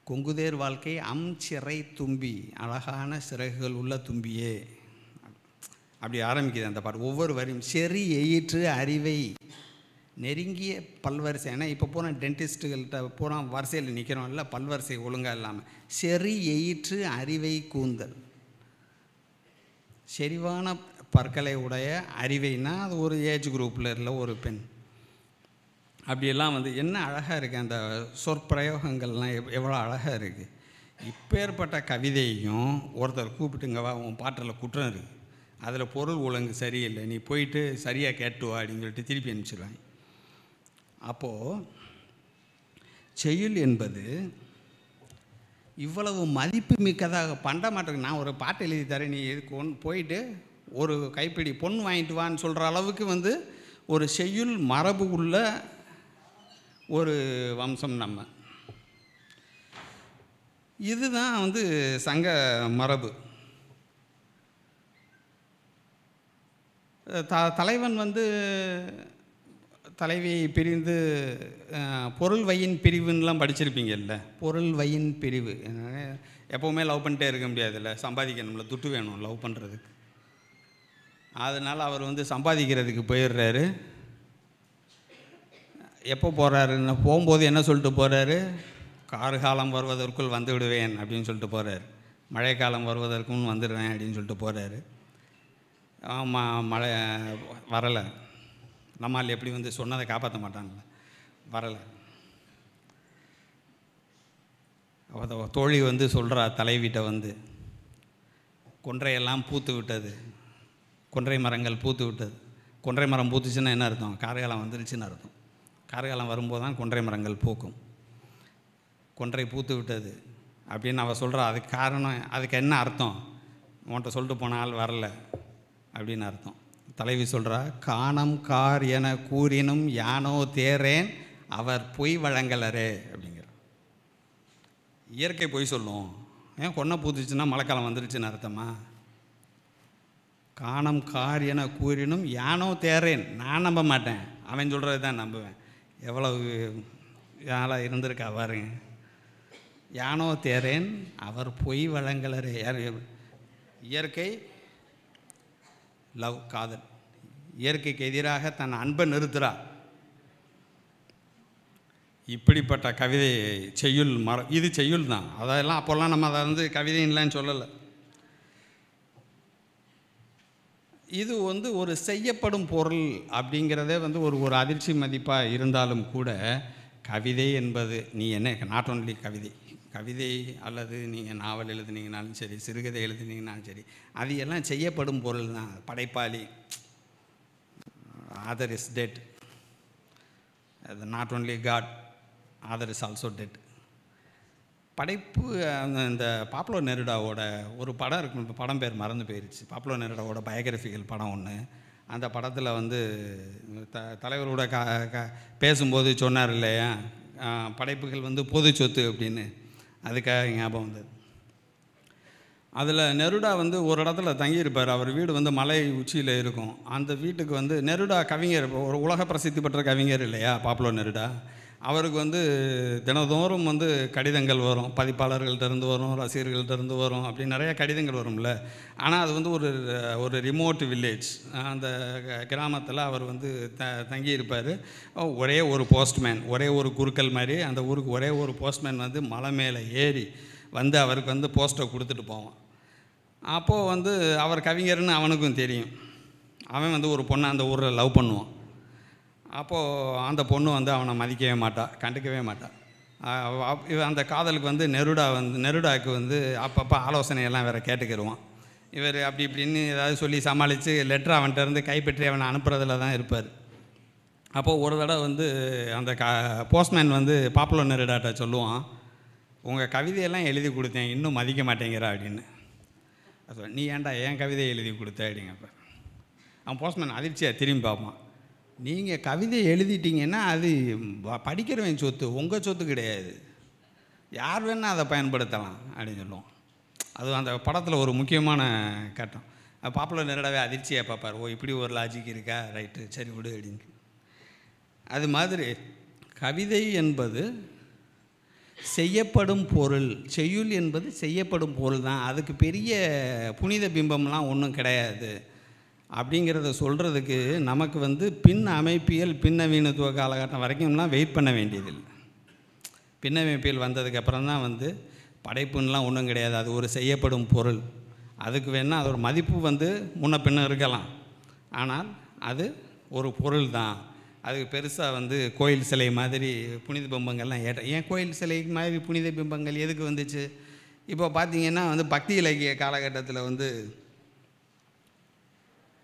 கொங்குதேர் வாழ்க்கை சிறை தும்பி, அழகான சிறகுகள் உள்ள தும்பியே அப்படி ஆரம்பிக்குது அந்த பாட்டு. ஒவ்வொரு வரியும் செறி எயிற்று அறிவை நெருங்கிய பல்வரிசை. ஏன்னா இப்போ பூரா டென்டிஸ்ட்டுகள்கிட்ட பூரா வரிசையில் நிற்கிறோம்ல, பல்வரிசை ஒழுங்காக இல்லாமல். செறி எயிற்று அறிவை கூந்தல், செறிவான பற்களை உடைய அறிவைனா அது ஒரு ஏஜ் குரூப்பில் இல்லை ஒரு பெண். அப்படியெல்லாம் வந்து என்ன அழகாக இருக்குது அந்த சொற்பிரயோகங்கள்லாம், எவ்வளோ அழகாக இருக்குது. இப்பேற்பட்ட கவிதையும் ஒருத்தர் கூப்பிட்டுங்கவா உன் பாட்டில் குற்றம் இருக்குது, அதில் பொருள் ஒழுங்கு சரியில்லை, நீ போயிட்டு சரியாக கேட்டுவா அப்படின்னு சொல்லிட்டு திருப்பி அனுப்பிச்சிடுவாங்க. அப்போது செய்யுள் என்பது இவ்வளவு மதிப்பு மிக்கதாக பண்ண மாட்டேங்க. நான் ஒரு பாட்டு எழுதி தரேன், நீ இதுக்கு போயிட்டு ஒரு கைப்பிடி பொன் வாங்கிட்டு வான்னு சொல்கிற அளவுக்கு ஒரு செய்யுள் மரபு உள்ள ஒரு வம்சம் நம்ம. இதுதான் சங்க மரபு. தலைவன் தலைவியை பிரிந்து பொருள் வையின் பிரிவுன்னெலாம் படிச்சிருப்பீங்கல்ல. பொருள் வையின் பிரிவு எப்போவுமே லவ் பண்ணிட்டே இருக்க முடியாதுல்ல, சம்பாதிக்கணும்ல, துட்டு வேணும் லவ் பண்ணுறதுக்கு. அதனால் அவர் சம்பாதிக்கிறதுக்கு போயிடுறாரு. எப்போ போகிறாருன்னு போகும்போது என்ன சொல்லிட்டு போகிறாரு, கார்காலம் வருவதற்குள் வந்து விடுவேன் அப்படின்னு சொல்லிட்டு போகிறாரு. மழைக்காலம் வருவதற்கும் வந்துடுவேன் அப்படின்னு சொல்லிட்டு போகிறாரு. ஆமாம், மழை வரலை. நம்மால் எப்படி சொன்னதை காப்பாற்ற மாட்டான்ல, வரலை. தோழி சொல்கிறா தலைவிட்ட, கொன்றையெல்லாம் பூத்து விட்டது, கொன்றை மரங்கள் பூத்து விட்டது. கொன்றை மரம் பூத்துச்சுன்னா என்ன அர்த்தம், கார்காலம் வந்துருச்சுன்னு அர்த்தம். கார்காலம் வரும்போது தான் கொன்றை மரங்கள் பூக்கும். கொன்றை பூத்து விட்டது அப்படின்னு அவள் சொல்கிறா. அதுக்கு காரணம், அதுக்கு என்ன அர்த்தம், உன்கிட்ட சொல்லிட்டு போன ஆள் வரல அப்படின்னு அர்த்தம். தலைவி சொல்கிறா, காணம் கார் என கூறினும் யானோ தேரேன் அவர் பொய் வழங்கலரே அப்படிங்கிற. இயற்கை பொய் சொல்லும். ஏன் கொன்னை பூத்துச்சுன்னா மழைக்காலம் வந்துருச்சுன்னு அர்த்தமா? காணம் கார் என கூறினும் யானோ தேரேன், நான் நம்ப மாட்டேன், அவன் சொல்கிறது தான் நம்புவேன். எவ்வளவு யாராக இருந்திருக்கா பாருங்க. யானோ தேரேன் அவர் பொய் வழங்கலரே. இயற்கை லவ், காதல். இயற்கைக்கு எதிராக தன் அன்பை நிறுத்துகிறா. இப்படிப்பட்ட கவிதை செய்யுள் இது செய்யுள் தான். அதெல்லாம் அப்போல்லாம் நம்ம அதை கவிதைன்னுலாம் சொல்லலை. இது ஒரு செய்யப்படும் பொருள் அப்படிங்கிறதே ஒரு அதிர்ச்சி மதிப்பாக இருந்தாலும் கூட, கவிதை என்பது நீ என்ன, நாட் ஒன்லி கவிதை அல்லது நீங்கள் நாவல் எழுதுனீங்கனாலும் சரி, சிறுகதை எழுதுனீங்கனாலும் சரி, அது எல்லாம் செய்யப்படும் பொருள் தான். படைப்பாளி, ஆதர் இஸ் டெட், அது not only god, author is also dead. படைப்பு. இந்த பாப்லோ நெருடாவோட ஒரு படம் இருக்கும், இப்போ படம் பேர் மறந்து போயிடுச்சு. பாப்லோ நெருடாவோட பயோகிராஃபிக்கல் படம் ஒன்று. அந்த படத்தில் தலைவரோட பேசும்போது சொன்னார் இல்லையா, படைப்புகள் பொது சொத்து அப்படின்னு. அதுக்காக ஞாபகம் வந்தது. அதில் நெருடா ஒரு இடத்துல தங்கியிருப்பார். அவர் வீடு மலை உச்சியில் இருக்கும். அந்த வீட்டுக்கு நெருடா கவிஞர், ஒரு உலக பிரசித்தி பெற்ற கவிஞர் இல்லையா பாப்லோ நெருடா. அவருக்கு தினந்தோறும் கடிதங்கள் வரும், பதிப்பாளர்கள்ட்டேருந்து வரும், ரசிகர்கள்ட்டேருந்து வரும், அப்படி நிறையா கடிதங்கள் வரும்ல. ஆனால் அது ஒரு ரிமோட் வில்லேஜ், அந்த கிராமத்தில் அவர் தங்கியிருப்பார். ஒரே ஒரு போஸ்ட்மேன், ஒரே ஒரு குறுக்கல் மாதிரி அந்த ஊருக்கு ஒரே ஒரு போஸ்ட்மேன் மலை மேலே ஏறி அவருக்கு போஸ்ட்டை கொடுத்துட்டு போவான். அப்போது அவர் கவிஞர்னு அவனுக்கும் தெரியும். அவன் ஒரு பொண்ணை அந்த ஊரில் லவ் பண்ணுவான். அப்போது அந்த பொண்ணு அவனை மதிக்கவே மாட்டா, கண்டுக்கவே மாட்டா. அந்த காதலுக்கு நெருடாவுக்கு அப்பப்போ ஆலோசனையெல்லாம் வேறு கேட்டுக்கிடுவான். இவர் அப்படி இப்படின்னு ஏதாவது சொல்லி சமாளித்து லெட்டர் அவன்கிட்ட கைப்பற்றி அவனை அனுப்புறதுல தான் இருப்பார். அப்போது ஒரு தடவை அந்த போஸ்ட்மேன் பாப்புலர் நெருடாட்ட சொல்லுவான், உங்கள் கவிதையெல்லாம் எழுதி கொடுத்தேன், இன்னும் மதிக்க மாட்டேங்கிறா அப்படின்னு. நீ ஏன்டா என் கவிதையை எழுதி கொடுத்த அப்படிங்கப்ப அவன் போஸ்ட்மேன் அதிர்ச்சியாக திரும்பி பார்ப்பான். நீங்கள் கவிதை எழுதிட்டீங்கன்னா அது படிக்கிறவன் சொத்து, உங்கள் சொத்து கிடையாது, யார் வேணால் அதை பயன்படுத்தலாம் அப்படின்னு சொல்லுவோம். அது அந்த படத்தில் ஒரு முக்கியமான கட்டம். பாப்புலர் நேரடாவே அதிர்ச்சியாக பார்ப்பார். ஓ, இப்படி ஒரு லாஜிக் இருக்கா, ரைட்டு, சரி விடு அப்படின்னு. அது மாதிரி கவிதை என்பது செய்யப்படும் பொருள், செய்யுள் என்பது செய்யப்படும் பொருள் தான். அதுக்கு பெரிய புனித பிம்பம்லாம் ஒன்றும் கிடையாது அப்படிங்கிறத சொல்கிறதுக்கு நமக்கு பின் அமைப்பியல் பின்னவீனத்துவ காலகட்டம் வரைக்கும்லாம் வெயிட் பண்ண வேண்டியதில்லை. பின்னமைப்பியல் வந்ததுக்கப்புறம் தான் படைப்புன்னெலாம் ஒன்றும் கிடையாது, அது ஒரு செய்யப்படும் பொருள். அதுக்கு வேணால் அது ஒரு மதிப்பு முன்ன பின்ன இருக்கலாம், ஆனால் அது ஒரு பொருள் தான். அதுக்கு பெருசாக கோயில் சிலை மாதிரி புனித பிம்பங்கள்லாம் ஏன் கோயில் சிலை மாதிரி புனித பிம்பங்கள் எதுக்கு வந்துச்சு? இப்போ பார்த்தீங்கன்னா வந்து பக்தி இலக்கிய காலகட்டத்தில் வந்து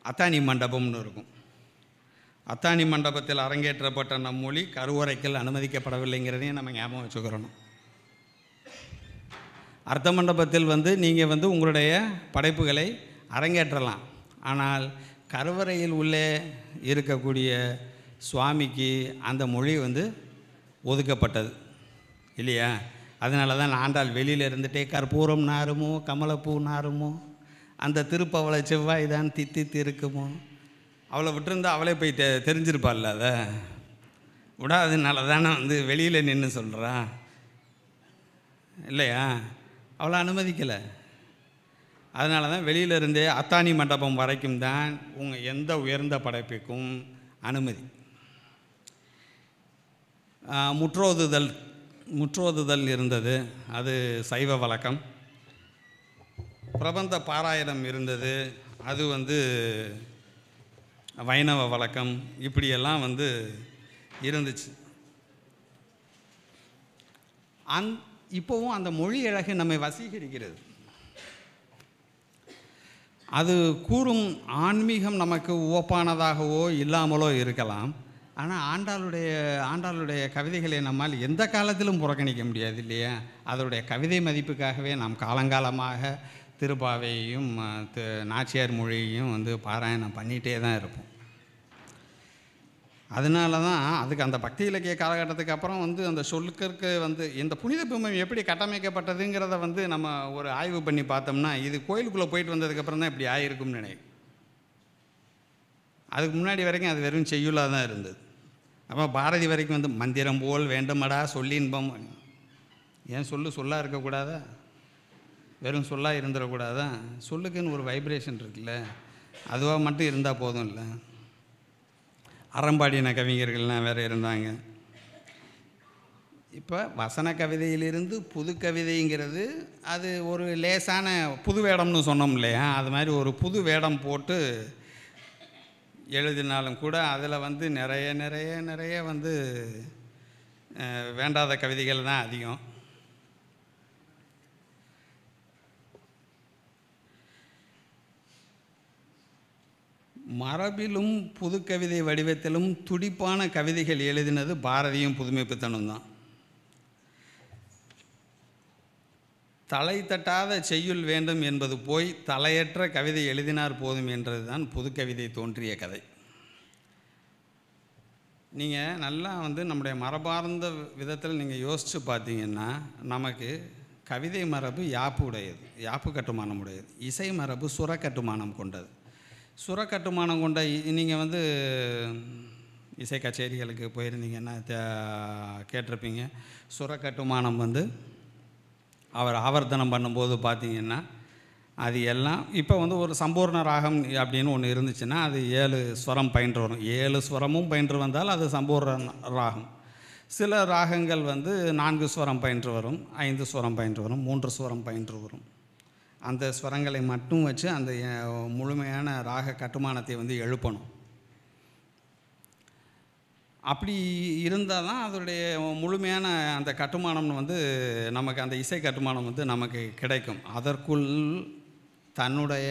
அத்தானி மண்டபம்னு இருக்கும். அத்தானி மண்டபத்தில் அரங்கேற்றப்பட்ட நம் மொழி கருவறைகள் அனுமதிக்கப்படவில்லைங்கிறதையும் நம்ம ஞாபகம் வச்சுக்கிறணும். அர்த்த மண்டபத்தில் வந்து நீங்கள் வந்து உங்களுடைய படைப்புகளை அரங்கேற்றலாம். ஆனால் கருவறையில் உள்ளே இருக்கக்கூடிய சுவாமிக்கு அந்த மொழி வந்து ஒதுக்கப்பட்டது இல்லையா? அதனால தான் ஆண்டாள் வெளியில் இருந்துகிட்டே கற்பூரம் நாருமோ கமலப்பூ நாருமோ அந்த திருப்பவளை செவ்வாய் தான் தித்தி இருக்குமோ, அவளை விட்டுருந்தா அவளே போய் தெரிஞ்சிருப்பாள்ல. அதை விடாததுனால தானே வந்து வெளியில் நின்று சொல்கிறா இல்லையா? அவளை அனுமதிக்கலை. அதனால தான் வெளியிலிருந்தே அத்தானி மண்டபம் வரைக்கும் தான் உங்கள் எந்த உயர்ந்த படைப்புக்கும் அனுமதி. முற்றோதுதல் இருந்தது, அது சைவ வழக்கம். பிரபந்த பாராயணம் இருந்தது, அது வந்து வைணவ வழக்கம். இப்படியெல்லாம் வந்து இருந்துச்சு. இப்போவும் அந்த மொழி அழகு நம்மை வசீகரிக்கிறது. அது கூறும் ஆன்மீகம் நமக்கு உவப்பானதாகவோ இல்லாமலோ இருக்கலாம். ஆனால் ஆண்டாளுடைய கவிதைகளை நம்மால் எந்த காலத்திலும் புறக்கணிக்க முடியாது இல்லையா? அதனுடைய கவிதை மதிப்புக்காகவே நாம் காலங்காலமாக திருப்பாவையையும் நாச்சியார் மொழியையும் வந்து பாராயணம் பண்ணிகிட்டே தான் இருப்போம். அதனால தான் அதுக்கு அந்த பக்தி இலக்கிய காலகட்டத்துக்கு அப்புறம் வந்து அந்த சொல்லுக்கு வந்து இந்த புனித பிம்பம் எப்படி கட்டமைக்கப்பட்டதுங்கிறத வந்து நம்ம ஒரு ஆய்வு பண்ணி பார்த்தோம்னா, இது கோயிலுக்குள்ளே போயிட்டு வந்ததுக்கப்புறம் தான் இப்படி ஆகிருக்கும்னு நினைக்கிறேன். அதுக்கு முன்னாடி வரைக்கும் அது வெறும் செய்யுளாக தான் இருந்தது. அப்போ பாரதி வரைக்கும் வந்து மந்திரம் போல் வேண்டுமடா சொல்லின்பம். ஏன் சொல்லாக இருக்கக்கூடாதா? வெறும் சொல்லாக இருந்துடக்கூடாதா? சொல்லுக்குன்னு ஒரு வைப்ரேஷன் இருக்குல்ல, அதுவாக மட்டும் இருந்தால் போதும் இல்லை. அறம்பாடின கவிஞர்கள்லாம் வேறு இருந்தாங்க. இப்போ வசன கவிதையிலிருந்து புது கவிதைங்கிறது அது ஒரு லேசான புது வேடம்னு சொன்னோம் இல்லையா? அது மாதிரி ஒரு புது வேடம் போட்டு எழுதினாலும் கூட அதில் வந்து நிறைய வந்து வேண்டாத கவிதைகள் தான் அதிகம். மரபிலும் புதுக்கவிதை வடிவத்திலும் துடிப்பான கவிதைகள் எழுதினது பாரதியும் புதுமைப்பித்தனும் தான். தலை தட்டாத செய்யுள் வேண்டும் என்பது போய் தலையற்ற கவிதை எழுதினார் போதும் என்றது தான் புதுக்கவிதை தோன்றிய கதை. நீங்கள் நல்லா வந்து நம்முடைய மரபார்ந்த விதத்தில் நீங்கள் யோசித்து பார்த்தீங்கன்னா, நமக்கு கவிதை மரபு யாப்பு உடையது, யாப்பு கட்டுமானம் உடையது. இசை மரபு சுர கட்டுமானம் கொண்டது. சுர கட்டுமானம் கொண்ட நீங்கள் வந்து இசை கச்சேரிகளுக்கு போயிருந்தீங்கன்னா கேட்டிருப்பீங்க. சுர கட்டுமானம் வந்து அவர் ஆவர்த்தனம் பண்ணும்போது பார்த்தீங்கன்னா அது எல்லாம் இப்போ வந்து ஒரு சம்பூர்ண ராகம் அப்படின்னு ஒன்று இருந்துச்சுன்னா அது 7 ஸ்வரம் பயின்று வரும். 7 ஸ்வரமும் பயின்று வந்தால் அது சம்பூர்ண ராகம். சில ராகங்கள் வந்து 4 ஸ்வரம் பயின்று வரும், 5 ஸ்வரம் பயின்று வரும், 3 ஸ்வரம் பயின்று வரும். அந்த ஸ்வரங்களை மட்டும் வச்சு அந்த முழுமையான ராக கட்டுமானத்தை வந்து எழுப்பணும். அப்படி இருந்தால் தான் அதனுடைய முழுமையான அந்த கட்டுமானம் வந்து நமக்கு அந்த இசை கட்டுமானம் வந்து நமக்கு கிடைக்கும். அதற்குள் தன்னுடைய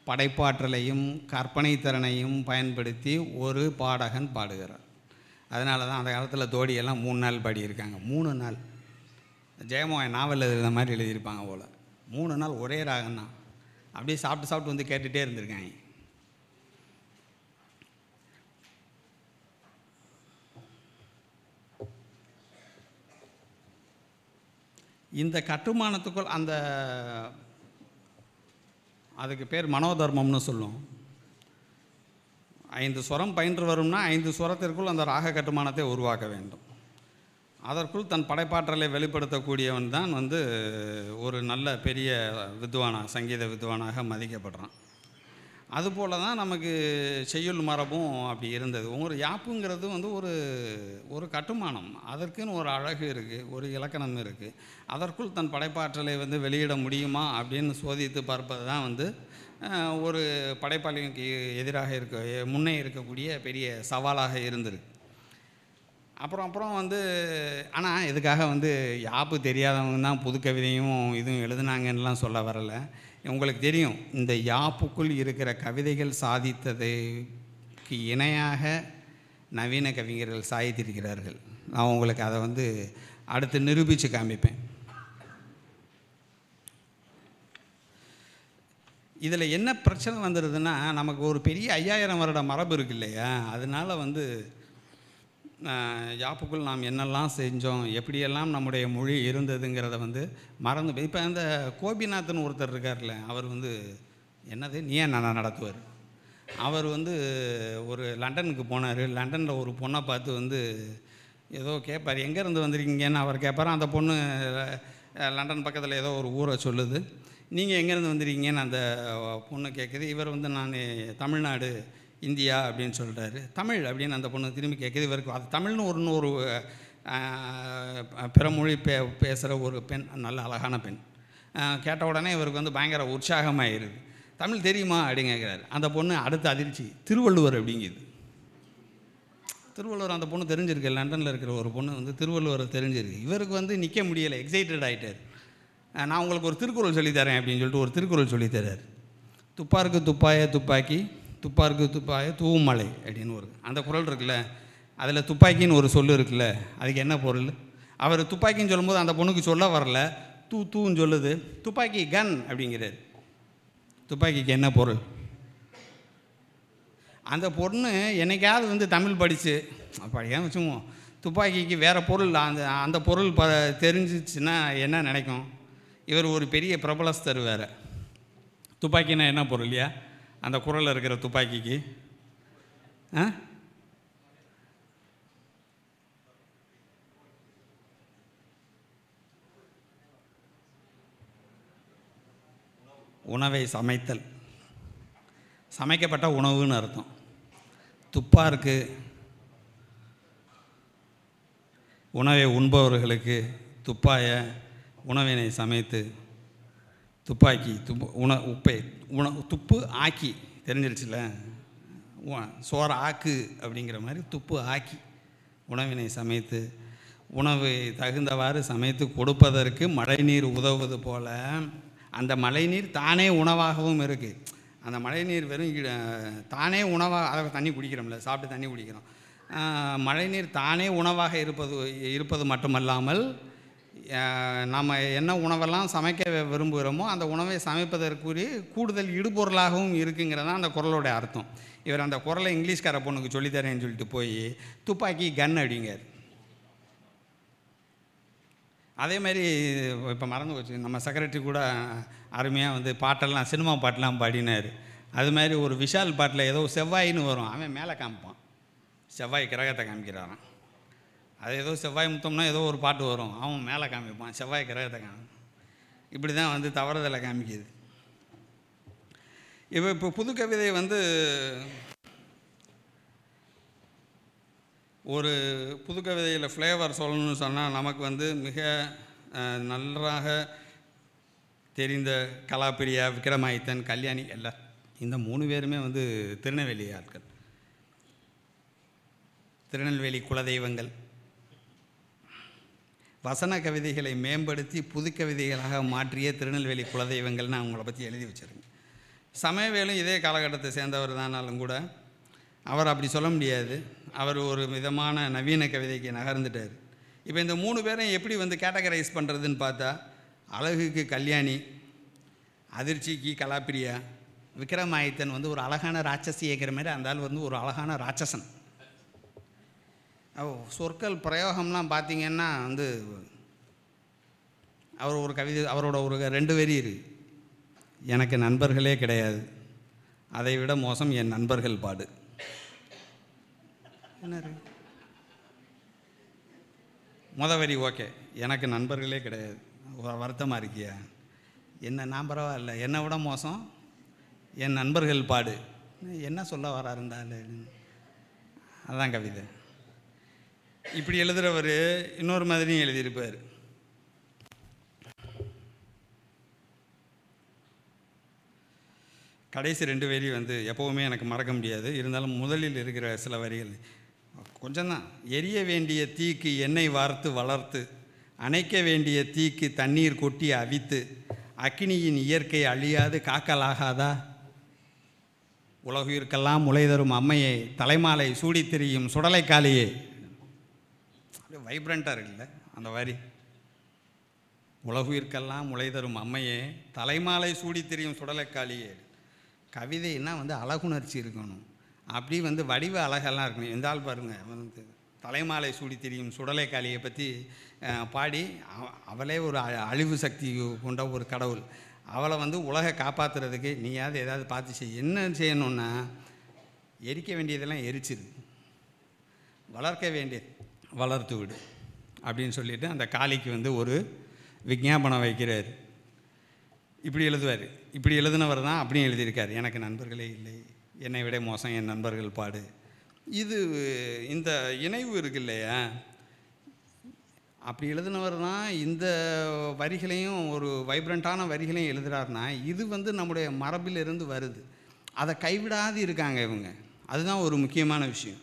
படைப்பாற்றலையும் கற்பனை திறனையும் பயன்படுத்தி ஒரு பாடகன் பாடுகிறார். அதனால தான் அந்த காலத்தில் தோடியெல்லாம் 3 நாள் பாடியிருக்காங்க. 3 நாள் ஜெயமோகன் நாவல் எழுதுகிற மாதிரி எழுதியிருப்பாங்க போல். 3 நாள் ஒரே ராகம்தான். அப்படியே சாப்பிட்டு வந்து கேட்டுகிட்டே இருந்திருக்காங்க. இந்த கட்டுமானத்துக்குள் அதுக்கு பேர் மனோதர்மம்னு சொல்லும். 5 ஸ்வரம் பயின்று வரும்னா 5 ஸ்வரத்திற்குள் அந்த ராக கட்டுமானத்தை உருவாக்க வேண்டும். அதற்குள் தன் படைப்பாற்றலை வெளிப்படுத்தக்கூடியவன் தான் வந்து ஒரு நல்ல பெரிய சங்கீத வித்வானாக மதிக்கப்படுறான். அதுபோல் தான் நமக்கு செய்யுள் மரபும் அப்படி இருந்தது. ஒரு யாப்புங்கிறது வந்து ஒரு கட்டுமானம். அதற்குன்னு ஒரு அழகு இருக்குது, ஒரு இலக்கணம் இருக்குது. அதற்குள் தன் படைப்பாற்றலை வந்து வெளியிட முடியுமா அப்படின்னு சோதித்து பார்ப்பது தான் வந்து ஒரு படைப்பாளிக்கு எதிராக முன்னே இருக்கக்கூடிய பெரிய சவாலாக இருந்திருக்கு. அப்புறம் வந்து ஆனால் இதுக்காக வந்து யாப்பு தெரியாதவங்க தான் புது கவிதையும் இதுவும் எழுதுனாங்கன்னெலாம் சொல்ல வரலை. உங்களுக்கு தெரியும், இந்த யாப்புக்குள் இருக்கிற கவிதைகள் சாதித்ததுக்கு இணையாக நவீன கவிஞர்கள் சாதித்திருக்கிறார்கள். நான் உங்களுக்கு அதை வந்து அடுத்து நிரூபித்து காமிப்பேன். இதில் என்ன பிரச்சனை வந்துடுதுன்னா, நமக்கு ஒரு பெரிய 5000 வருட மரபு இருக்கு இல்லையா, அதனால் வந்து யாப்புக்குள் நாம் என்னெல்லாம் செஞ்சோம், எப்படியெல்லாம் நம்முடைய மொழி இருந்ததுங்கிறத வந்து மறந்து போய். இப்போ அந்த கோபிநாத்னு ஒருத்தர் இருக்கார்ல, அவர் வந்து என்னது நீயே நான் நடத்துவார். அவர் வந்து ஒரு லண்டனுக்கு போனார். லண்டனில் ஒரு பொண்ணை பார்த்து வந்து ஏதோ கேட்பார், எங்கேருந்து வந்திருக்கீங்கன்னு அவர் கேட்பார். அந்த பொண்ணு லண்டன் பக்கத்தில் ஏதோ ஒரு ஊரை சொல்லுது. நீங்கள் எங்கேருந்து வந்திருக்கீங்கன்னு அந்த பொண்ணு கேட்குது. இவர் வந்து நான் தமிழ்நாடு இந்தியா அப்படின்னு சொல்கிறாரு. தமிழ் அப்படின்னு அந்த பொண்ணு திரும்பி கேட்குது. இவருக்கு அது தமிழ்னு இன்னொரு பிற மொழி பேசுகிற ஒரு பெண், நல்ல அழகான பெண். கேட்ட உடனே இவருக்கு வந்து பயங்கர உற்சாகமாகிடுது. தமிழ் தெரியுமா அப்படின்னு கேட்குறாரு. அந்த பொண்ணு அடுத்த அதிர்ச்சி, திருவள்ளுவர் அப்படிங்குது. திருவள்ளுவர் அந்த பொண்ணு தெரிஞ்சிருக்கு. லண்டனில் இருக்கிற ஒரு பொண்ணு வந்து திருவள்ளுவர் தெரிஞ்சிருக்கு. இவருக்கு வந்து நிற்க முடியலை, எக்ஸைட்டட் ஆகிட்டார். நான் உங்களுக்கு ஒரு திருக்குறள் சொல்லித்தரேன் அப்படின்னு சொல்லிட்டு ஒரு திருக்குறள் சொல்லித்தரார். துப்பாருக்கு துப்பாய துப்பாக்கி, துப்பாருக்கு துப்பாய தூவும் மலை அப்படின்னு ஒரு அந்த குறள் இருக்குல்ல, அதில் துப்பாக்கின்னு ஒரு சொல் இருக்குல்ல, அதுக்கு என்ன பொருள்? அவர் துப்பாக்கின்னு சொல்லும்போது அந்த பொண்ணுக்கு சொல்ல வரல, தூன்னு சொல்லுது. துப்பாக்கி கன் அப்படிங்கிறார். துப்பாக்கிக்கு என்ன பொருள்? அந்த பொண்ணு என்னைக்காவது வந்து தமிழ் படித்து படிக்காமல் வச்சுக்குவோம், துப்பாக்கிக்கு வேறு பொருள் அந்த பொருள் தெரிஞ்சிச்சுன்னா என்ன நினைக்கும்? இவர் ஒரு பெரிய பிரபலஸ்தர் வேறு. துப்பாக்கின்னா என்ன பொருள் இல்லையா அந்த குறளில் இருக்கிற துப்பாக்கிக்கு? உணவை சமைத்தல், சமைக்கப்பட்ட உணவுன்னு அர்த்தம். துப்பாருக்கு உணவை உண்பவர்களுக்கு துப்பாய உணவினை சமைத்து, துப்பாக்கி உப்பை துப்பு ஆக்கி, தெரிஞ்சிருச்சுல, சோறு ஆக்கு அப்படிங்கிற மாதிரி துப்பு ஆக்கி உணவினை சமைத்து, உணவு தகுந்தவாறு சமைத்து கொடுப்பதற்கு மழைநீர் உதவுவது போல் அந்த மழைநீர் தானே உணவாகவும் இருக்குது. அந்த மழைநீர் வெறும் தானே உணவாக, அதை தண்ணி குடிக்கிறோம்ல, சாப்பிட்டு தண்ணி குடிக்கிறோம். மழைநீர் தானே உணவாக இருப்பது மட்டுமல்லாமல் நாம் என்ன உணவெல்லாம் சமைக்க விரும்புகிறோமோ அந்த உணவை சமைப்பதற்குரிய கூடுதல் இடுபொருளாகவும் இருக்குங்கிறதான் அந்த குறளோடைய அர்த்தம். இவர் அந்த குறளை இங்கிலீஷ்கார பொண்ணுக்கு சொல்லித்தரேன்னு சொல்லிட்டு போய் துப்பாக்கி கன் அப்படிங்கார். அதே மாதிரி இப்போ மறந்து போச்சு, நம்ம செக்ரட்டரி கூட அருமையாக வந்து பாட்டெல்லாம் சினிமா பாட்டெல்லாம் பாடினார். அது மாதிரி ஒரு விஷால் பாட்டில் ஏதோ செவ்வாயின்னு வரும், அவன் மேலே காமிப்பான், செவ்வாய் கிரகத்தை காமிக்கிறாரான். அது ஏதோ செவ்வாய் முத்தம்னா ஏதோ ஒரு பாட்டு வரும், அவன் மேலே காமிப்பான், செவ்வாய் கிரகத்தை இப்படி தான் வந்து தவறுதலை காமிக்குது. இப்போ புது கவிதை வந்து ஒரு புது கவிதையில் ஃப்ளேவர் சொல்லணும்னு சொன்னால் நமக்கு வந்து மிக நன்றாக தெரிந்த கலாப்பிரியா, விக்ரமாதித்தன், கல்யாணி எல்லாம் இந்த 3 பேருமே வந்து திருநெல்வேலி ஆட்கள், திருநெல்வேலி குலதெய்வங்கள். வசன கவிதைகளை மேம்படுத்தி புது கவிதைகளாக மாற்றிய திருநெல்வேலி குலதெய்வங்கள்னு அவங்கள பற்றி எழுதி வச்சுருங்க. சமயவேலும் இதே காலகட்டத்தை சேர்ந்தவர் தானாலும் கூட அவர் அப்படி சொல்ல முடியாது. அவர் ஒரு விதமான நவீன கவிதைக்கு நகர்ந்துட்டார். இப்போ இந்த 3 பேரையும் எப்படி வந்து கேட்டகரைஸ் பண்ணுறதுன்னு பார்த்தா, அழகுக்கு கல்யாணி, அதிர்ச்சிக்கு கலாப்பிரியா, விக்ரமாதித்தன் வந்து ஒரு அழகான ராட்சசி ஏற்கிற மாதிரி அந்த ஆள் வந்து ஒரு அழகான ராட்சசன். சொற்கள் பிரயோகம்லாம் பார்த்திங்கன்னா வந்து அவர் ஒரு கவிதை, அவரோட ஒரு 2 வரி இருக்குது. எனக்கு நண்பர்களே கிடையாது, அதை விட மோசம் என் நண்பர்கள் பாடு. என்ன வரி ஓகே, எனக்கு நண்பர்களே கிடையாது, வருத்தமாக இருக்கியா, என்ன நான் பரவாயில்ல, என்னை விட மோசம் என் நண்பர்கள் பாடு. என்ன சொல்ல வராருந்தாலும் அதுதான் கவிதை. இப்படி எழுதுகிறவர் இன்னொரு மாதிரியும் எழுதியிருப்பார். கடைசி 2 வரி வந்து எப்போவுமே எனக்கு மறக்க முடியாது. இருந்தாலும் முதலில் இருக்கிற சில வரிகள், கொஞ்சம்தான். எரிய வேண்டிய தீக்கு எண்ணெய் வார்த்து வளர்த்து, அணைக்க வேண்டிய தீக்கு தண்ணீர் கொட்டி அவித்து, அக்கினியின் இயற்கை அழியாது காக்கலாகாதா? உலகுயிர்க்கெல்லாம் முளை தரும் அம்மையே, தலைமாலை சூடி திரியும் சுடலைக்காளியே. வைப்ரண்ட்டாக இருக்குல்ல அந்த வரி. உலகுயிர்க்கெல்லாம் முளை தரும் அம்மையே, தலைமாலை சூடி திரியும் சுடலைக்காளியே. கவிதைன்னா வந்து அழகுணர்ச்சி இருக்கணும், அப்படி வந்து வடிவ அழகெல்லாம் இருக்கணும். எந்த ஆள் பாருங்க, வந்து தலைமாலை சூடி திரியும் சுடலைக்காளியை பற்றி பாடி, அவளே ஒரு அழிவு சக்தி கொண்ட ஒரு கடவுள். அவளை வந்து உலகை காப்பாற்றுறதுக்கு நீயாவது ஏதாவது பார்த்து செய். என்ன செய்யணுன்னா, எரிக்க வேண்டியதெல்லாம் எரிச்சிரு, வளர்க்க வேண்டியது வளர்த்து விடு அப்படின்னு சொல்லிவிட்டு அந்த காளிக்கு வந்து ஒரு விஞ்ஞாபனம் வைக்கிறார். இப்படி எழுதுவார். இப்படி எழுதினவர் தான் அப்படியும் எழுதியிருக்கார். எனக்கு நண்பர்களே இல்லை, என்னை விட மோசம் என் நண்பர்கள் பாடு. இது இந்த இணைவு இருக்கு இல்லையா, அப்படி எழுதினவர் தான் இந்த வரிகளையும் ஒரு வைப்ரண்ட்டான வரிகளையும் எழுதுகிறாருன்னா, இது வந்து நம்முடைய மரபிலிருந்து வருது. அதை கைவிடாது இருக்காங்க இவங்க. அதுதான் ஒரு முக்கியமான விஷயம்.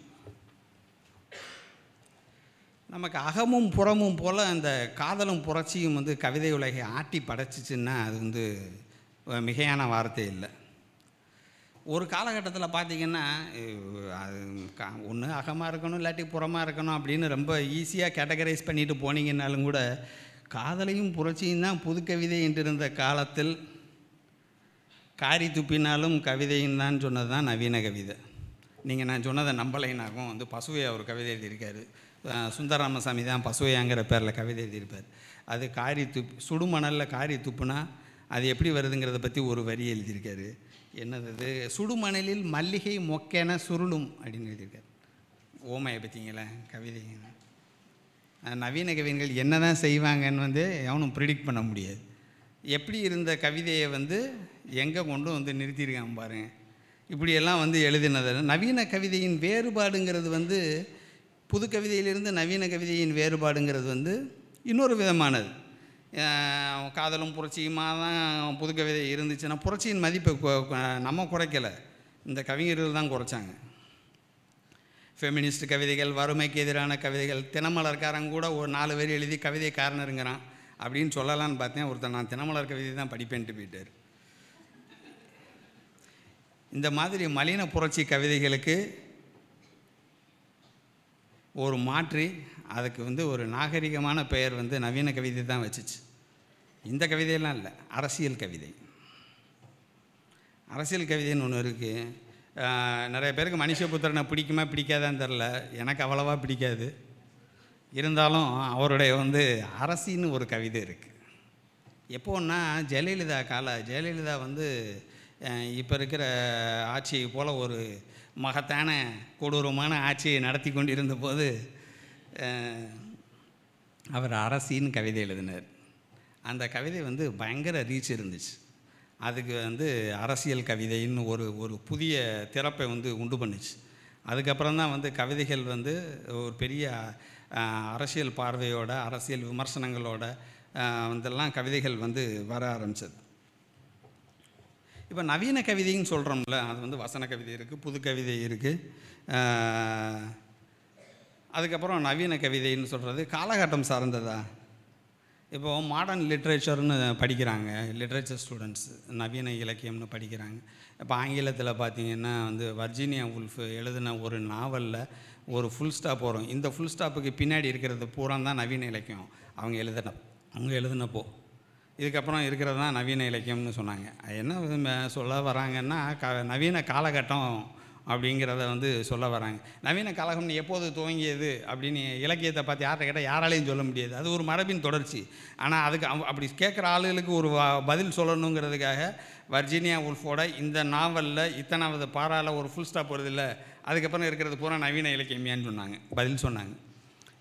நமக்கு அகமும் புறமும் போல் அந்த காதலும் புரட்சியும் வந்து கவிதை உலகை ஆட்டி படைச்சிச்சின்னா அது வந்து மிகையான வார்த்தை இல்லை. ஒரு காலகட்டத்தில் பார்த்திங்கன்னா, அது ஒன்று அகமாக இருக்கணும் இல்லாட்டி புறமாக இருக்கணும் அப்படின்னு ரொம்ப ஈஸியாக கேட்டகரைஸ் பண்ணிட்டு போனீங்கன்னாலும் கூட, காதலையும் புரட்சியும் தான் புது கவிதை என்று இருந்த காலத்தில் காரி துப்பினாலும் கவிதையும் தான் சொன்னது தான் நவீன கவிதை. நீங்கள் நான் சொன்னதை நம்பலைனாகும் வந்து பசுவையா ஒரு கவிதை எழுதியிருக்காரு. சுந்தரராமசாமி தான் பசுவையாங்கிற பேரில் கவிதை எழுதியிருப்பார். அது காரி சுடுமணலில் காரி துப்புனா அது எப்படி வருதுங்கிறத பற்றி ஒரு வரி எழுதியிருக்காரு. என்னது, சுடுமணலில் மல்லிகை மொக்கென சுருளும் அப்படின்னு எழுதியிருக்காரு. ஓமையை பற்றிங்களா கவிதை. நவீன கவிஞர்கள் என்ன தான் செய்வாங்கன்னு வந்து எவனும் ப்ரிடிக்ட் பண்ண முடியாது. எப்படி இருந்த கவிதையை வந்து எங்கே கொண்டு வந்து நிறுத்தியிருக்காங்க பாருங்கள். இப்படியெல்லாம் வந்து எழுதினது. நவீன கவிதையின் வேறுபாடுங்கிறது வந்து புது கவிதையிலிருந்து நவீன கவிதையின் வேறுபாடுங்கிறது வந்து இன்னொரு விதமானது. காதலும் புரட்சியுமாக தான் புது கவிதை இருந்துச்சுன்னா, புரட்சியின் மதிப்பை நம்ம குறைக்கலை, இந்த கவிஞர்கள் தான் குறைச்சாங்க. ஃபெமினிஸ்ட் கவிதைகள், வறுமைக்கு எதிரான கவிதைகள், தினமலர்காரங்க கூட ஒரு 4 வரி எழுதி கவிதை காரணருங்கிறான் அப்படின்னு சொல்லலான்னு பார்த்தேன். ஒருத்தர் நான் தினமலர் கவிதை தான் படிப்பேன்ட்டு போயிட்டார். இந்த மாதிரி மலின புரட்சி கவிதைகளுக்கு ஒரு மாற்றி அதுக்கு வந்து ஒரு நாகரிகமான பெயர் வந்து நவீன கவிதை தான் வச்சுச்சு. இந்த கவிதையெல்லாம் இல்லை, அரசியல் கவிதை. அரசியல் கவிதைன்னு ஒன்று இருக்குது. நிறைய பேருக்கு மனுஷபுத்திரனை பிடிக்குமா பிடிக்காதான்னு தெரில, எனக்கு அவ்வளவா பிடிக்காது. இருந்தாலும் அவருடைய வந்து அரசின்னு ஒரு கவிதை இருக்குது. எப்போன்னா ஜெயலலிதா வந்து இப்போ இருக்கிற ஆட்சியை போல் ஒரு மகத்தான கொடூரமான ஆட்சியை நடத்தி கொண்டிருந்த போது அவர் அரசின்னு கவிதை எழுதினார். அந்த கவிதை வந்து பயங்கர ரீச் இருந்துச்சு. அதுக்கு வந்து அரசியல் கவிதைன்னு ஒரு புதிய திறப்பை வந்து உண்டு பண்ணிச்சு. அதுக்கப்புறம் தான் வந்து கவிதைகள் வந்து ஒரு பெரிய அரசியல் பார்வையோட, அரசியல் விமர்சனங்களோட இதெல்லாம் கவிதைகள் வந்து வர ஆரம்பித்தது. இப்போ நவீன கவிதைன்னு சொல்கிறோம்ல, அது வந்து வசன கவிதை இருக்குது, புது கவிதை இருக்குது. அதுக்கப்புறம் நவீன கவிதைன்னு சொல்கிறது காலகட்டம் சார்ந்ததா. இப்போது மாடர்ன் லிட்ரேச்சர்னு படிக்கிறாங்க லிட்ரேச்சர் ஸ்டூடெண்ட்ஸ், நவீன இலக்கியம்னு படிக்கிறாங்க. இப்போ ஆங்கிலத்தில் பார்த்திங்கன்னா வந்து வர்ஜீனியா உல்ஃப் எழுதின ஒரு நாவலில் ஒரு ஃபுல் ஸ்டாப் வரும். இந்த ஃபுல் ஸ்டாப்புக்கு பின்னாடி இருக்கிறது பூரா தான் நவீன இலக்கியம் அவங்க எழுதினப்போ. இதுக்கப்புறம் இருக்கிறது தான் நவீன இலக்கியம்னு சொன்னாங்க. என்ன சொல்ல வராங்கன்னா, நவீன காலகட்டம் அப்படிங்கிறத வந்து சொல்ல வராங்க. நவீன காலகட்டம் எப்போது துவங்கியது அப்படின்னு இலக்கியத்தை பார்த்து யார்கிட்ட கேட்டால் யாராலையும் சொல்ல முடியாது. அது ஒரு மரபின் தொடர்ச்சி. ஆனால் அதுக்கு அப்படி கேட்குற ஆளுகளுக்கு ஒரு பதில் சொல்லணுங்கிறதுக்காக வர்ஜீனியா உல்ஃபோட இந்த நாவலில் இத்தனாவது பாராவில் ஒரு ஃபுல் ஸ்டாப் வருது இல்லை, அதுக்கப்புறம் இருக்கிறது பூரா நவீன இலக்கியமியான்னு சொன்னாங்க, பதில் சொன்னாங்க.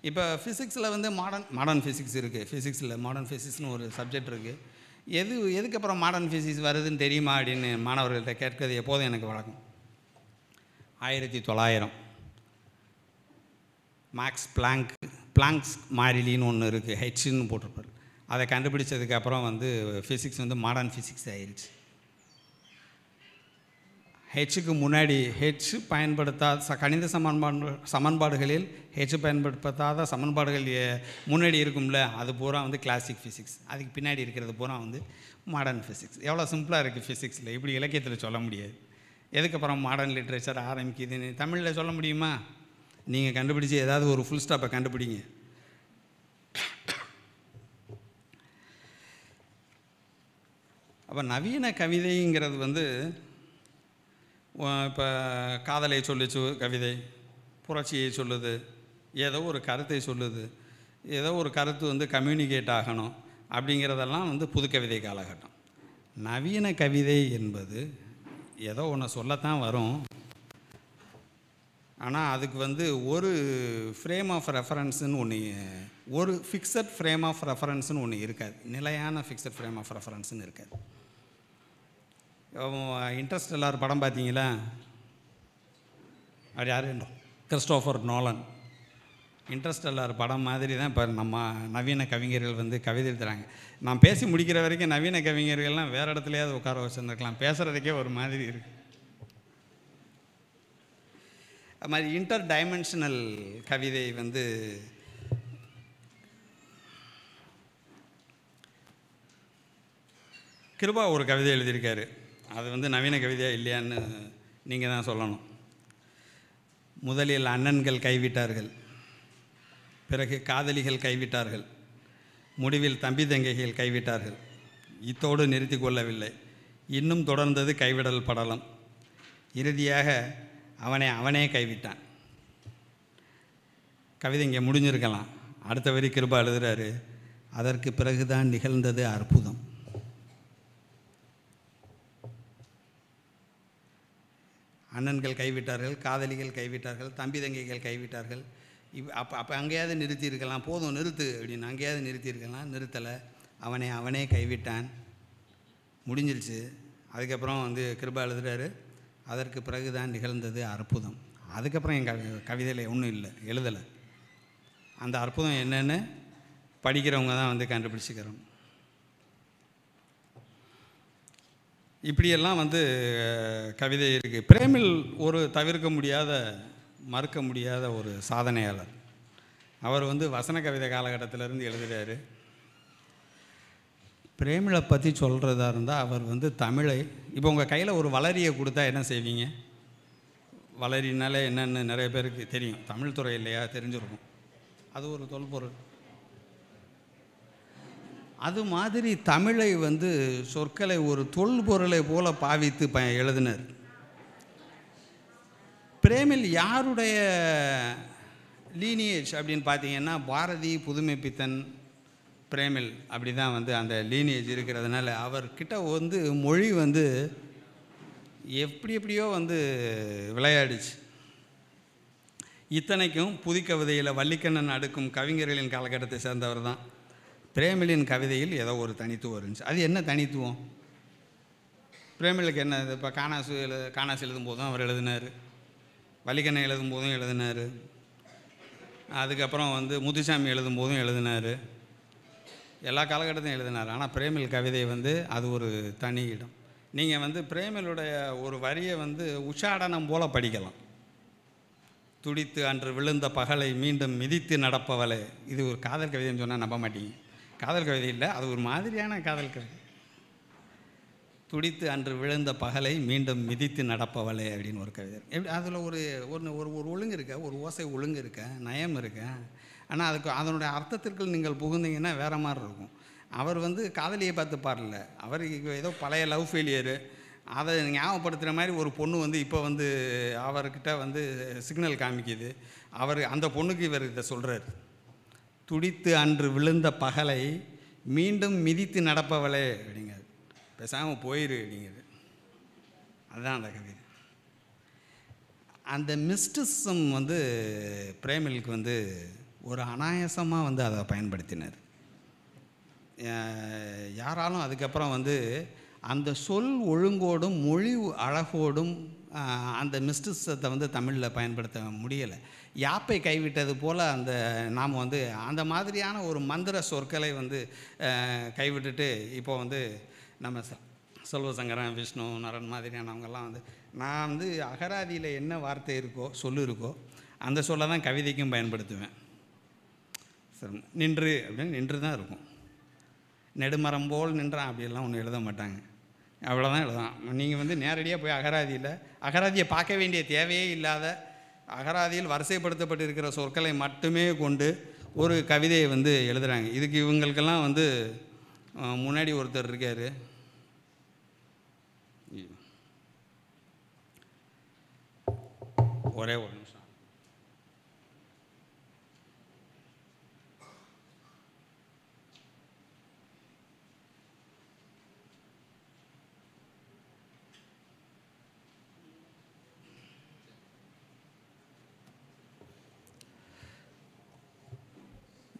இப்போ ஃபிசிக்ஸில் வந்து மாடர்ன் ஃபிசிக்ஸ் இருக்குது. ஃபிசிக்ஸில் மாடர்ன் ஃபிசிக்ஸ்னு ஒரு சப்ஜெக்ட் இருக்குது. எதுக்கப்புறம் மாடர்ன் ஃபிசிக்ஸ் வருதுன்னு தெரியுமா அப்படின்னு மாணவர்கள்ட்ட கேட்கறது எப்போதும் எனக்கு வழக்கம். 1900 மேக்ஸ் பிளாங்க்ஸ் மாறிலின்னு ஒன்று இருக்குது, ஹெச்ன்னு போட்டிருப்பார். அதை கண்டுபிடிச்சதுக்கப்புறம் வந்து ஃபிசிக்ஸ் வந்து மாடர்ன் ஃபிசிக்ஸ் ஆயிடுச்சு. ஹெச்சுக்கு முன்னாடி ஹெச் பயன்படுத்தாத கணித சமன்பாடுகளில் ஹெச் பயன்படுத்தாத சமன்பாடுகள் முன்னாடி இருக்கும்ல, அது பூரா வந்து கிளாசிக் ஃபிசிக்ஸ். அதுக்கு பின்னாடி இருக்கிறது பூரா வந்து மாடர்ன் ஃபிசிக்ஸ். எவ்வளோ சிம்பிளாக இருக்குது ஃபிசிக்ஸில், இப்படி இலக்கியத்தில் சொல்ல முடியாது. எதுக்கப்புறம் மாடர்ன் லிட்ரேச்சர் ஆரம்பிக்குதுன்னு தமிழில் சொல்ல முடியுமா? நீங்கள் கண்டுபிடிச்சி ஏதாவது ஒரு ஃபுல் ஸ்டாப்பை கண்டுபிடிங்க. அப்போ நவீன கவிதைங்கிறது வந்து இப்போ காதலை சொல்லிச்சு கவிதை, புரட்சியை சொல்லுது, ஏதோ ஒரு கருத்தை சொல்லுது, ஏதோ ஒரு கருத்து வந்து கம்யூனிகேட் ஆகணும் அப்படிங்கிறதெல்லாம் வந்து புதுக்கவிதை காலகட்டம். நவீன கவிதை என்பது ஏதோ ஒன்று சொல்லத்தான் வரும், ஆனால் அதுக்கு வந்து ஒரு ஃப்ரேம் ஆஃப் ரெஃபரன்ஸுன்னு ஒன்று, ஒரு ஃபிக்ஸட் ஃப்ரேம் ஆஃப் ரெஃபரன்ஸுன்னு ஒன்று இருக்காது. நிலையான ஃபிக்ஸட் ஃப்ரேம் ஆஃப் ரெஃபரன்ஸுன்னு இருக்காது. இன்டர்ஸ்டெல்லார் படம் பார்த்தீங்களா? அது யார்? Christopher Nolan. இன்டர்ஸ்டெல்லார் படம் மாதிரி தான் இப்போ நம்ம நவீன கவிஞர்கள் வந்து கவிதை எழுதுகிறாங்க. நான் பேசி முடிக்கிற வரைக்கும் நவீன கவிஞர்கள்லாம் வேறு இடத்துலையாவது உட்கார வச்சுருந்துருக்கலாம், பேசுகிறதுக்கே ஒரு மாதிரி இருக்குது. அது மாதிரி இன்டர் டைமென்ஷனல் கவிதை வந்து கிருபா ஒரு கவிதை எழுதியிருக்காரு. அது வந்து நவீன கவிதையாக இல்லையான்னு நீங்கள் தான் சொல்லணும். முதலில் அண்ணன்கள் கைவிட்டார்கள், பிறகு காதலிகள் கைவிட்டார்கள், முடிவில் தம்பி தங்கைகள் கைவிட்டார்கள். இத்தோடு நிறுத்தி கொள்ளவில்லை, இன்னும் தொடர்ந்தது கைவிடல் படலம். இறுதியாக அவனே கைவிட்டான். கவிதை இங்கே முடிஞ்சிருக்கலாம். அடுத்த வரி கிருபா எழுதுகிறாரு, அதற்கு பிறகுதான் நிகழ்ந்தது அற்புதம். அண்ணன்கள் கைவிட்டார்கள், காதலிகள் கைவிட்டார்கள், தம்பி தங்கைகள் கைவிட்டார்கள். அப்போ அங்கேயாவது நிறுத்தியிருக்கலாம், போதும் நிறுத்து அப்படின்னு அங்கேயாவது நிறுத்தியிருக்கலாம், நிறுத்தலை. அவனே கைவிட்டான், முடிஞ்சிருச்சு. அதுக்கப்புறம் வந்து கிருபா எழுதுகிறாரு, அதற்கு பிறகு தான் நிகழ்ந்தது அற்புதம். அதுக்கப்புறம் என் கவிதையில் ஒன்றும் இல்லை, எழுதலை. அந்த அற்புதம் என்னென்னு படிக்கிறவங்க தான் வந்து கண்டுபிடிச்சிக்கிறோம். இப்படியெல்லாம் வந்து கவிதை இருக்குது. பிரேமில் ஒரு தவிர்க்க முடியாத, மறுக்க முடியாத ஒரு சாதனையாளர். அவர் வந்து வசன கவிதை காலகட்டத்திலேருந்து எழுதுகிறாரு. பிரேமிலை பற்றி சொல்கிறதா இருந்தால் அவர் வந்து தமிழை, இப்போ உங்கள் கையில் ஒரு வளரியை கொடுத்தா என்ன செய்வீங்க? வளரினாலே என்னென்னு நிறைய பேருக்கு தெரியும், தமிழ் துறை இல்லையா, தெரிஞ்சிருக்கும். அது ஒரு தொல்பொருள். அது மாதிரி தமிழை வந்து சொற்களை ஒரு தொல்பொருளை போல பாவித்து எழுதினார். பிரேமில் யாருடைய லீனியேஜ் அப்படின்னு பார்த்தீங்கன்னா, பாரதி, புதுமைப்பித்தன், பிரேமில் அப்படி தான் வந்து அந்த லீனியேஜ் இருக்கிறதுனால அவர்கிட்ட வந்து மொழி வந்து எப்படியோ வந்து விளையாடிச்சு. இத்தனைக்கும் புதுக்கவிதையில் வள்ளிக்கண்ணன் அடுக்கும் கவிஞர்களின் காலகட்டத்தை சேர்ந்தவர் தான். பிரேமிலின் கவிதையில் ஏதோ ஒரு தனித்துவம் இருந்துச்சு. அது என்ன தனித்துவம்? பிரேமிலுக்கு என்ன? இப்போ காணாசு எழுதும் போதும் அவர் எழுதினார், வள்ளிக்கண்ணன் எழுதும் போதும் எழுதினார், அதுக்கப்புறம் வந்து முத்துசாமி எழுதும் போதும் எழுதினார், எல்லா காலகட்டத்தையும் எழுதினார். ஆனால் பிரேமில் கவிதை வந்து அது ஒரு தனி இடம். நீங்கள் வந்து பிரேமிலுடைய ஒரு வரியை வந்து உச்சாடனம் போல் படிக்கலாம். துடித்து அன்று விழுந்த பகலை மீண்டும் மிதித்து நடப்பவளே. இது ஒரு காதல் கவிதைன்னு சொன்னால் நம்ப மாட்டீங்க. காதல் கவிதை இல்லை, அது ஒரு மாதிரியான காதல் கவிதை. துடித்து அன்று விழுந்த பகலை மீண்டும் மிதித்து நடப்பவளே அப்படின்னு ஒரு கவிதை. எப்படி அதில் ஒரு ஒரு ஒழுங்கு இருக்க, ஒரு ஓசை ஒழுங்கு இருக்க, நயம் இருக்க. ஆனால் அதுக்கு அதனுடைய அர்த்தத்திற்குள் நீங்கள் புகுந்தீங்கன்னா வேறு மாதிரி இருக்கும். அவர் வந்து காதலியை பார்த்து பாடல, அவர் ஏதோ பழைய லவ் ஃபெயிலியரு, அதை ஞாபகப்படுத்துகிற மாதிரி ஒரு பொண்ணு வந்து இப்போ வந்து அவர்கிட்ட வந்து சிக்னல் காமிக்குது. அவர் அந்த பொண்ணுக்கு இவர் இதை சொல்கிறார், துடித்து அன்று விழுந்த பகலை மீண்டும் மிதித்து நடப்பவளே அப்படிங்கிறது. பேசாமல் போயிரு அப்படிங்கிறது. அதுதான் அந்த கவிதை. அந்த மிஸ்டிசம் வந்து பிரேமிலுக்கு வந்து ஒரு அனாயாசமாக வந்து அதை பயன்படுத்தினார். யாராலும் அதுக்கப்புறம் வந்து அந்த சொல் ஒழுங்கோடும் மொழி அழகோடும் அந்த மிஸ்டிசத்தை வந்து தமிழில் பயன்படுத்த முடியலை. யாப்பை கைவிட்டது போல் அந்த நாம் வந்து அந்த மாதிரியான ஒரு மந்திர சொற்களை வந்து கைவிட்டுட்டு இப்போ வந்து நம்ம செல்வசங்கரன், விஷ்ணு, நரன் மாதிரியானவங்கெல்லாம் வந்து நான் வந்து அகராதியில் என்ன வார்த்தை இருக்கோ சொல்லு இருக்கோ அந்த சொல்ல தான் கவிதைக்கும் பயன்படுத்துவேன். சரி, நின்று அப்படின்னு நின்று தான் இருக்கும். நெடுமரம் போல் நின்றான் அப்படியெல்லாம் ஒன்றும் எழுத மாட்டாங்க. அவ்வளோதான் எழுதலாம். நீங்கள் வந்து நேரடியாக போய் அகராதியை பார்க்க வேண்டிய தேவையே இல்லாத, அகராதியில் வரிசைப்படுத்தப்பட்டிருக்கிற சொற்களை மட்டுமே கொண்டு ஒரு கவிதையை வந்து எழுதுகிறாங்க. இதுக்கு இவங்களுக்கெல்லாம் வந்து முன்னாடி ஒருத்தர் இருக்கார், ஒரே ஒரு நிமிஷம்.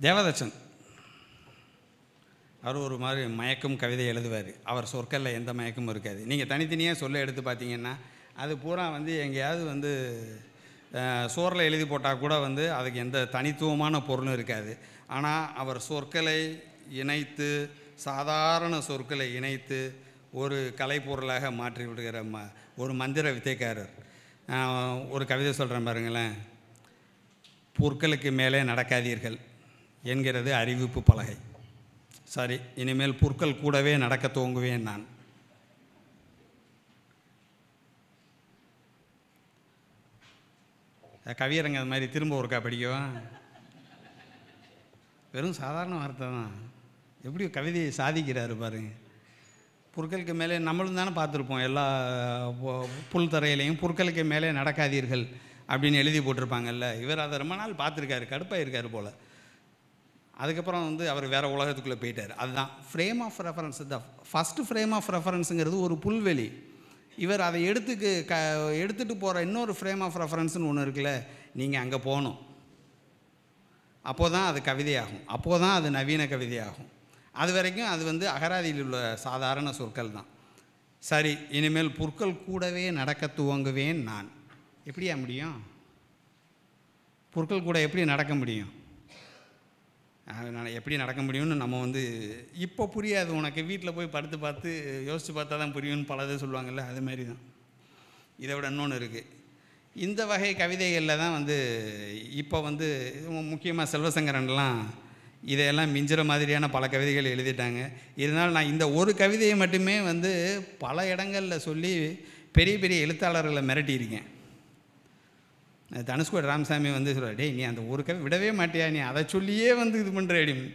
தேவதச்சன் அவர் ஒரு மாதிரி மயக்கும் கவிதை எழுதுவார். அவர் சொற்களில் எந்த மயக்கமும் இருக்காது. நீங்கள் தனித்தனியாக சொல்ல எடுத்து பார்த்தீங்கன்னா அது பூரா வந்து எங்கேயாவது வந்து சோறில் எழுதி போட்டால் கூட வந்து அதுக்கு எந்த தனித்துவமான பொருளும் இருக்காது. ஆனால் அவர் சொற்களை இணைத்து, சாதாரண சொற்களை இணைத்து ஒரு கலைப்பொருளாக மாற்றி விடுகிற ஒரு மந்திர வித்தைக்காரர். ஒரு கவிதை சொல்கிறேன் பாருங்களேன். புற்களுக்கு மேலே நடக்காதீர்கள் என்கிறது அறிவிப்பு பலகை. சரி, இனிமேல் புற்கள் கூடவே நடக்க துவங்குவேன் நான். கவியரங்க அது மாதிரி திரும்ப ஒருக்கா படிக்கவா? வெறும் சாதாரண வார்த்தை தான், எப்படி கவிதையை சாதிக்கிறாரு பாருங்க. புற்களுக்கு மேலே நம்மளும் தானே பார்த்துருப்போம், எல்லா புல் தரையிலையும் புற்களுக்கு மேலே நடக்காதீர்கள் அப்படின்னு எழுதி போட்டிருப்பாங்கல்ல. இவர் அதை ரொம்ப நாள் பார்த்துருக்காரு, கடுப்பாக இருக்கார் போல். அதுக்கப்புறம் வந்து அவர் வேறு உலகத்துக்குள்ளே போயிட்டார். அதுதான் frame of reference. The first frame of ரெஃபரன்ஸுங்கிறது ஒரு புல்வெளி. இவர் அதை எடுத்துகிட்டு போகிற இன்னொரு ஃப்ரேம் ஆஃப் ரெஃபரன்ஸ்னு ஒன்று இருக்குல்ல, நீங்கள் அங்கே போகணும். அப்போ தான் அது கவிதையாகும், அப்போ தான் அது நவீன கவிதையாகும். அது வரைக்கும் அது வந்து அகராதியில் உள்ள சாதாரண சொற்கள் தான். சரி, இனிமேல் புற்கள் கூடவே நடக்க துவங்குவேன் நான். எப்படியா முடியும்? புற்கள் கூட எப்படி நடக்க முடியும்? எப்படி நடக்க முடியும்னு நம்ம வந்து இப்போ புரியாது உனக்கு. வீட்டில் போய் படுத்து பார்த்து யோசித்து பார்த்தா தான் புரியும்னு பலது சொல்லுவாங்கள்ல, அது மாதிரி தான். இதை விட இன்னொன்று இருக்குது. இந்த வகை கவிதைகளில் தான் வந்து இப்போ வந்து முக்கியமாக செல்வசங்கரன்லாம் இதையெல்லாம் மிஞ்சுற மாதிரியான பல கவிதைகள் எழுதிட்டாங்க. இருந்தாலும் நான் இந்த ஒரு கவிதையை மட்டுமே வந்து பல இடங்களில் சொல்லி பெரிய பெரிய எழுத்தாளர்களை மிரட்டியிருக்கேன். தனுஷ்கோடி ராமசாமி வந்து சொல்கிறார், டேய் நீ அந்த ஒரு கவி விடவே மாட்டியா, நீ அதை சொல்லியே வந்து இது பண்ணுற அப்படின்னு.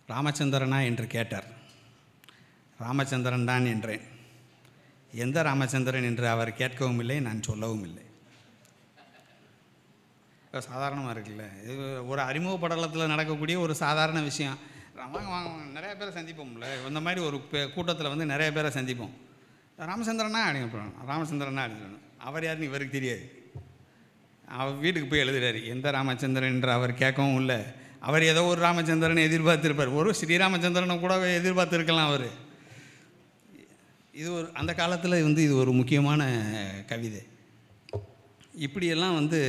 ராமச்சந்திரனா என்று கேட்டார். ராமச்சந்திரன் தான் என்றேன். எந்த ராமச்சந்திரன் என்று அவர் கேட்கவும் இல்லை, நான் சொல்லவும் இல்லை. சாதாரணமாக இருக்குல்ல, இது ஒரு அறிமுக படலத்தில் நடக்கக்கூடிய ஒரு சாதாரண விஷயம். வாங்க வாங்க நிறைய பேரை சந்திப்போம்ல, இந்த மாதிரி ஒரு கூட்டத்தில் வந்து நிறைய பேரை சந்திப்போம். ராமச்சந்திரனா அப்படிங்க, ராமச்சந்திரனா அப்படின்னு. அவர் யாருன்னு இவருக்கு தெரியாது. அவர் வீட்டுக்கு போய் எழுதுறாரு, எந்த ராமச்சந்திரன் என்று அவர் கேட்கவும் இல்லை. அவர் ஏதோ ஒரு ராமச்சந்திரனை எதிர்பார்த்துருப்பார், ஒரு ஸ்ரீராமச்சந்திரனை கூட எதிர்பார்த்துருக்கலாம் அவர். இது ஒரு அந்த காலத்தில் வந்து இது ஒரு முக்கியமான கவிதை. இப்படியெல்லாம் வந்து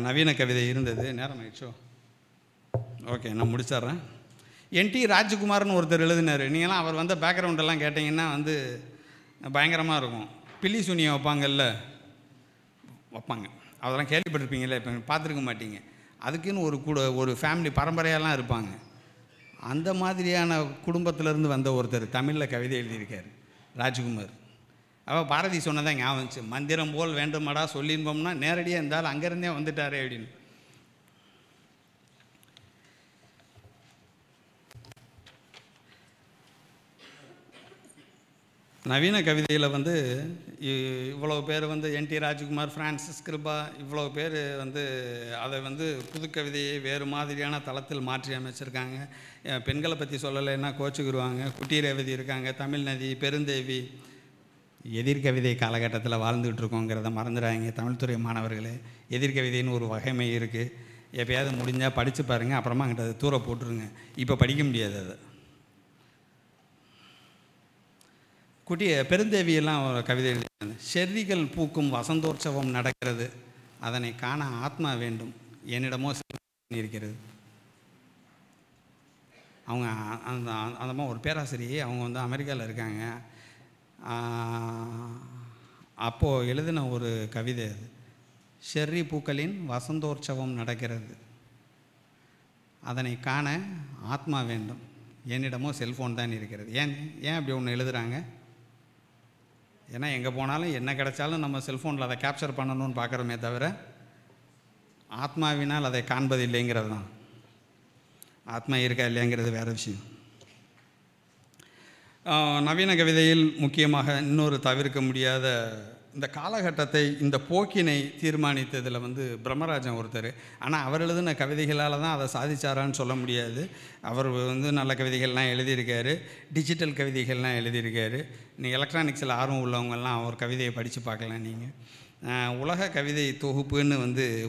நவீன கவிதை இருந்தது. நேரம் ஆயிடுச்சோ? ஓகே, நான் முடிச்சிட்றேன். என்டி ராஜ்குமார்னு ஒருத்தர் எழுதினார். நீங்களாம் அவர் வந்த பேக்ரவுண்டெல்லாம் கேட்டிங்கன்னா வந்து பயங்கரமாக இருக்கும். பில்லி சூனியம் வைப்பாங்க, அதெல்லாம் கேள்விப்பட்டிருப்பீங்களே, இப்போ பார்த்துருக்க மாட்டீங்க. அதுக்குன்னு ஒரு ஃபேமிலி பரம்பரையெல்லாம் இருப்பாங்க. அந்த மாதிரியான குடும்பத்திலேருந்து வந்த ஒருத்தர் தமிழில் கவிதை எழுதியிருக்கார், ராஜ்குமார். அவள் பாரதி சொன்னதான் ஞாபகம் வந்துச்சு, மந்திரம் போல் வேண்டுமாடா சொல்லின்போம்னா நேரடியாக இருந்தாலும் அங்கேருந்தே வந்துட்டாரே அப்படின்னு. நவீன கவிதையில் வந்து இவ்வளோ பேர் வந்து என்டி ராஜ்குமார், ஃப்ரான்சிஸ் கிருபா, இவ்வளோ பேர் வந்து அதை வந்து புதுக்கவிதையை வேறு மாதிரியான தளத்தில் மாற்றி அமைச்சிருக்காங்க. பெண்களை பற்றி சொல்லலைன்னா கோச்சுக்குருவாங்க. குட்டி ரேவதி இருக்காங்க, தமிழ்நதி, பெருந்தேவி. எதிர்கவிதை காலகட்டத்தில் வாழ்ந்துகிட்டு இருக்கோங்கிறத மறந்துடாங்க தமிழ்துறை மாணவர்களே. எதிர்கவிதைன்னு ஒரு வகைமை இருக்குது. எப்போயாவது முடிஞ்சால் படித்து பாருங்கள், அப்புறமா அங்கிட்ட அதை தூர போட்டுருங்க. இப்போ படிக்க முடியாது. அதை பெருந்தேவியெல்லாம் ஒரு கவிதை எழுதினாங்க. செர்ரிகள் பூக்கும் வசந்தோற்சவம் நடக்கிறது, அதனை காண ஆத்மா வேண்டும், என்னிடமோ இருக்கிறது. அவங்க அந்த ஒரு பேராசிரியை, அவங்க வந்து அமெரிக்காவில் இருக்காங்க. அப்போது எழுதின ஒரு கவிதை அது. ஷெர்ரி பூக்களின் வசந்தோற்சவம் நடக்கிறது, அதனை காண ஆத்மா வேண்டும், என்னிடமோ செல்ஃபோன் தான் இருக்கிறது. ஏன் அப்படி ஒன்று எழுதுகிறாங்க? ஏன்னா எங்கே போனாலும் என்ன கிடைச்சாலும் நம்ம செல்ஃபோனில் அதை கேப்சர் பண்ணணும்னு பார்க்குறோமே தவிர ஆத்மாவினால் அதை காண்பது இல்லைங்கிறது தான். ஆத்மா இருக்கா இல்லைங்கிறது வேறு விஷயம். நவீன கவிதையில் முக்கியமாக இன்னொரு தவிர்க்க முடியாத இந்த காலகட்டத்தை, இந்த போக்கினை தீர்மானித்ததில் பிரம்மராஜன் ஒருத்தர். ஆனால் அவர் எழுதின கவிதைகளால் தான் அதை சாதிச்சாரான்னு சொல்ல முடியாது. அவர் நல்ல கவிதைகள்லாம் எழுதியிருக்காரு, டிஜிட்டல் கவிதைகள்லாம் எழுதியிருக்காரு. நீங்கள் எலக்ட்ரானிக்ஸில் ஆர்வம் உள்ளவங்கள்லாம் அவர் கவிதையை படித்து பார்க்கலாம். நீங்கள் உலக கவிதை தொகுப்புன்னு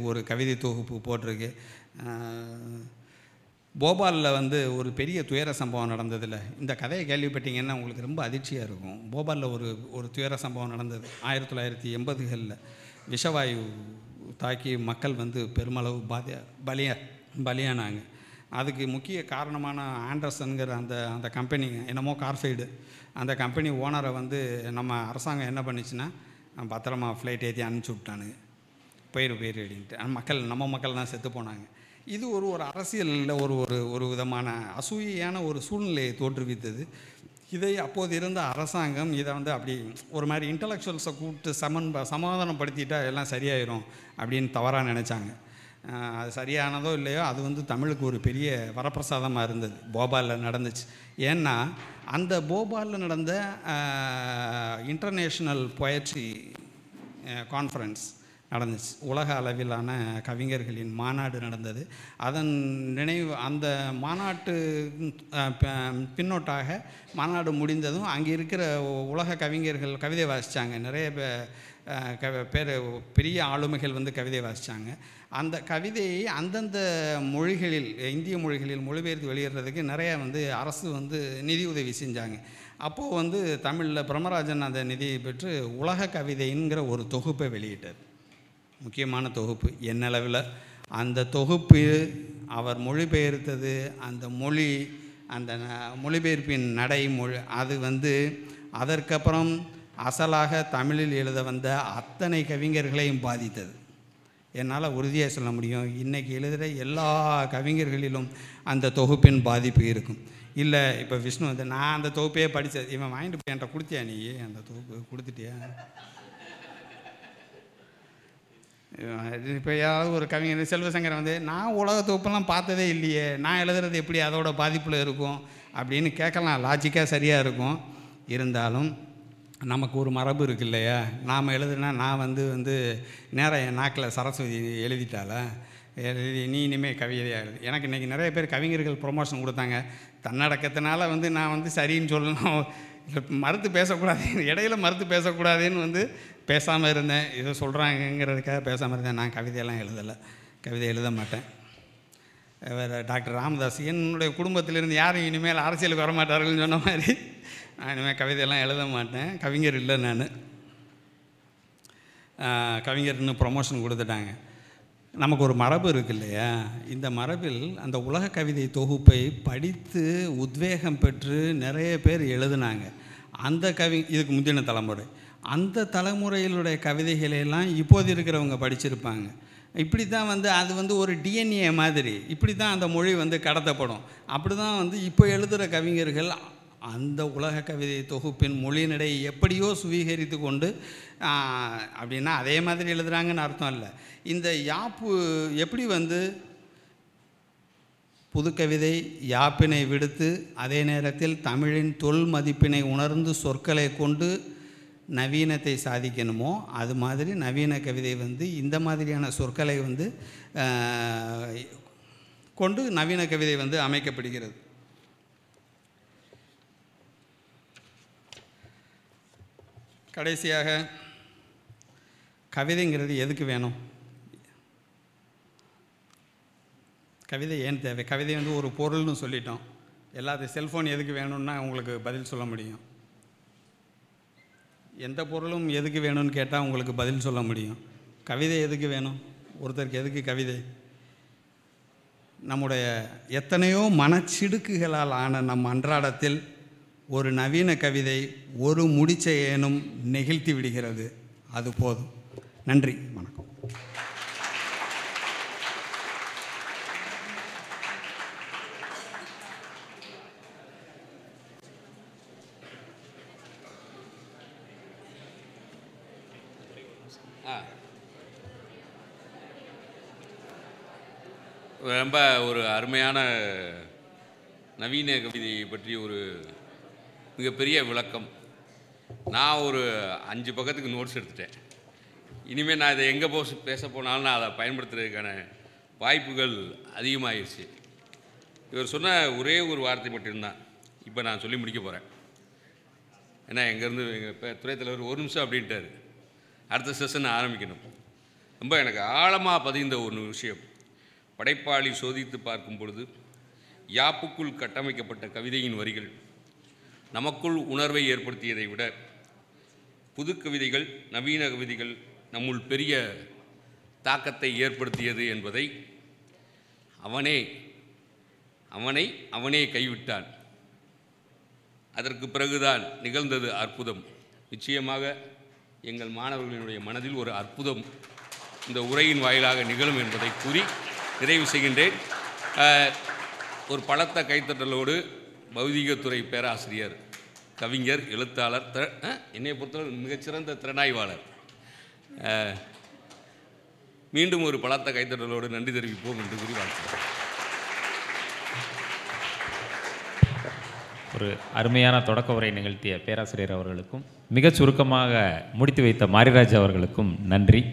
ஒரு கவிதை தொகுப்பு போட்டிருக்கு. போபாலில் ஒரு பெரிய துயர சம்பவம் நடந்ததில்ல. இந்த கதையை கேள்விப்பட்டீங்கன்னா உங்களுக்கு ரொம்ப அதிர்ச்சியாக இருக்கும். போபாலில் ஒரு துயர சம்பவம் நடந்தது 1980களில். விஷவாயு தாக்கி மக்கள் பெருமளவு பலியானாங்க. அதுக்கு முக்கிய காரணமான ஆண்டர்சனுங்கிற அந்த கம்பெனி, என்னமோ கார்ஃபைடு, அந்த கம்பெனி ஓனரை நம்ம அரசாங்கம் என்ன பண்ணிச்சுன்னா பத்திரமா ஃப்ளைட் ஏற்றி அனுப்பிச்சி விட்டானுங்க. போயிரு அப்படின்ட்டு நம்ம மக்கள் தான் செத்து போனாங்க. இது ஒரு அரசியலில் ஒரு விதமான அசூயான ஒரு சூழ்நிலையை தோற்றுவித்தது. இதை அப்போது இருந்த அரசாங்கம் இதை அப்படி ஒரு மாதிரி இன்டலெக்சுவல்ஸை கூப்பிட்டு சமாதானப்படுத்திட்டா எல்லாம் சரியாயிரும் அப்படின்னு தவறாக நினச்சாங்க. அது சரியானதோ இல்லையோ, அது தமிழுக்கு ஒரு பெரிய வரப்பிரசாதமாக இருந்தது. போபாலில் நடந்துச்சு. ஏன்னா அந்த போபாலில் நடந்த இன்டர்நேஷ்னல் பொயட்ரி கான்ஃபரன்ஸ் நடந்துச்சு. உலக அளவிலான கவிஞர்களின் மாநாடு நடந்தது. அதன் அந்த மாநாட்டு பின்னோட்டாக மாநாடு முடிந்ததும் அங்கே இருக்கிற உலக கவிஞர்கள் கவிதை வாசித்தாங்க. நிறைய பேர் பெரிய ஆளுமைகள் கவிதை வாசித்தாங்க. அந்த கவிதையை அந்தந்த மொழிகளில், இந்திய மொழிகளில் மொழிபெயர்த்து வெளியிடுறதுக்கு நிறைய அரசு நிதி உதவி செஞ்சாங்க. அப்போது தமிழில் பிரம்மராஜன் அந்த நிதியை பெற்று உலக கவிதைங்கிற ஒரு தொகுப்பை வெளியிட்டார். முக்கியமான தொகுப்பு என்னளவில். அந்த தொகுப்பு அவர் மொழிபெயர்த்தது, அந்த மொழி, அந்த மொழிபெயர்ப்பின் நடைமொழி, அது அதற்கப்புறம் அசலாக தமிழில் எழுத வந்த அத்தனை கவிஞர்களையும் பாதித்தது. என்னால் உறுதியாக சொல்ல முடியும், இன்றைக்கி எழுதுகிற எல்லா கவிஞர்களிலும் அந்த தொகுப்பின் பாதிப்பு இருக்கும். இல்லை இப்போ விஷ்ணு நான் அந்த தொகுப்பையே படித்தது, இவன் வாங்கிட்டு போய் என்கிட்ட கொடுத்தியா? நீ அந்த தொகுப்பு கொடுத்துட்டியா? இப்போ ஏதாவது ஒரு கவிஞர் செல்வசங்கரை நான் உலக தொகுப்பெல்லாம் பார்த்ததே இல்லையே, நான் எழுதுறது எப்படி அதோட பாதிப்பில் இருக்கும் அப்படின்னு கேட்கலாம். லாஜிக்காக சரியாக இருக்கும். இருந்தாலும் நமக்கு ஒரு மரபு இருக்கு இல்லையா? நாம் எழுதுனா நான் நேராக என் நாக்கில் சரஸ்வதி எழுதிட்டால எழுதி நீ இனிமேல் கவிதையாக எழுது. எனக்கு இன்றைக்கி நிறைய பேர் கவிஞர்கள் ப்ரொமோஷன் கொடுத்தாங்க. தன்னடக்கத்தினால நான் சரின்னு சொல்லணும், மறுத்து பேசக்கூடாது, இடையில மறுத்து பேசக்கூடாதுன்னு பேசாமல் இருந்தேன். இதை சொல்கிறாங்கங்கிறதுக்காக பேசாமல் இருந்தேன். நான் கவிதையெல்லாம் எழுதலை, கவிதை எழுத மாட்டேன். வேறு டாக்டர் ராமதாஸ் என்னுடைய குடும்பத்திலேருந்து யாரும் இனிமேல் அரசியலுக்கு வரமாட்டார்கள்னு சொன்ன மாதிரி நான் இனிமேல் கவிதையெல்லாம் எழுத மாட்டேன். கவிஞர் இல்லை, நான் கவிஞர்னு ப்ரொமோஷன் கொடுத்துட்டாங்க. நமக்கு ஒரு மரபு இருக்கு இல்லையா? இந்த மரபில் அந்த உலக கவிதை தொகுப்பை படித்து உத்வேகம் பெற்று நிறைய பேர் எழுதுனாங்க. அந்த இதுக்கு முந்தின தலைமுறை, அந்த தலைமுறையிலுடைய கவிதைகளெல்லாம் இப்போது இருக்கிறவங்க படிச்சிருப்பாங்க. இப்படி தான் அது ஒரு டிஎன்ஏ மாதிரி இப்படி தான் அந்த மொழி கடத்தப்படும். அப்படி தான் இப்போ எழுதுகிற கவிஞர்கள் அந்த உலக கவிதை தொகுப்பின் மொழியினடை எப்படியோ சுவீகரித்து கொண்டு அப்படின்னா அதே மாதிரி எழுதுகிறாங்கன்னு அர்த்தம் இல்லை. இந்த யாப்பு எப்படி புதுக்கவிதை யாப்பினை விடுத்து அதே நேரத்தில் தமிழின் தொல் மதிப்பினை உணர்ந்து சொற்களை கொண்டு நவீனத்தை சாதிக்கணுமோ அது மாதிரி நவீன கவிதை இந்த மாதிரியான சொற்களை கொண்டு நவீன கவிதை அமைக்கப்படுகிறது. கடைசியாக கவிதைங்கிறது எதுக்கு வேணும்? கவிதை ஏன் தேவை? கவிதை ஒரு பொருள்னு சொல்லிட்டோம். எல்லாத்தையும் செல்ஃபோன் எதுக்கு வேணும்னா உங்களுக்கு பதில் சொல்ல முடியும். எந்த பொருளும் எதுக்கு வேணும்னு கேட்டால் உங்களுக்கு பதில் சொல்ல முடியும். கவிதை எதுக்கு வேணும்? ஒருத்தருக்கு எதுக்கு கவிதை? நம்முடைய எத்தனையோ மனச்சிடுக்குகளால் ஆன நம் அன்றாடத்தில் ஒரு நவீன கவிதை ஒரு முடிச்சை ஏனும் நெகிழ்த்தி விடுகிறது, அது போதும். நன்றி, வணக்கம். ரொம்ப ஒரு அருமையான நவீன கவிதையை பற்றி ஒரு மிகப்பெரிய விளக்கம். நான் ஒரு 5 பக்கத்துக்கு நோட்ஸ் எடுத்துட்டேன். இனிமேல் நான் இதை எங்கே பேச போனாலும் நான் அதை பயன்படுத்துறதுக்கான வாய்ப்புகள் அதிகமாகிடுச்சு. இவர் சொன்ன ஒரே ஒரு வார்த்தை மட்டும்தான் இப்போ நான் சொல்லி முடிக்க போகிறேன். ஏன்னா எங்கேருந்து எங்கள் துறை தலைவர் 1 நிமிஷம் அப்படின்ட்டார். அடுத்த செஷன் ஆரம்பிக்கணும். ரொம்ப எனக்கு ஆழமாக பதிந்த ஒரு விஷயம். படைப்பாளி சோதித்து பார்க்கும் பொழுது யாப்புக்குள் கட்டமைக்கப்பட்ட கவிதையின் வரிகள் நமக்குள் உணர்வை ஏற்படுத்தியதை விட புது கவிதைகள், நவீன கவிதைகள் நம்முள் பெரிய தாக்கத்தை ஏற்படுத்தியது என்பதை அவனே கைவிட்டான். அதற்கு பிறகுதான் நிகழ்ந்தது அற்புதம். நிச்சயமாக எங்கள் மாணவர்களினுடைய மனதில் ஒரு அற்புதம் இந்த உரையின் வாயிலாக நிகழும் என்பதை கூறி நிறைவு செய்கின்றேன். ஒரு பலத்த கைத்தட்டலோடு பௌதிகத்துறை பேராசிரியர், கவிஞர், எழுத்தாளர், என்னை பொறுத்தவரை மிகச்சிறந்த திறனாய்வாளர், மீண்டும் ஒரு பலத்த கைத்தட்டலோடு நன்றி தெரிவிப்போம் என்று கூறி வாழ்த்துகிறேன். ஒரு அருமையான தொடக்க உரை நிகழ்த்திய பேராசிரியர் அவர்களுக்கும் மிகச் சுருக்கமாக முடித்து வைத்த மாரிராஜ் அவர்களுக்கும் நன்றி.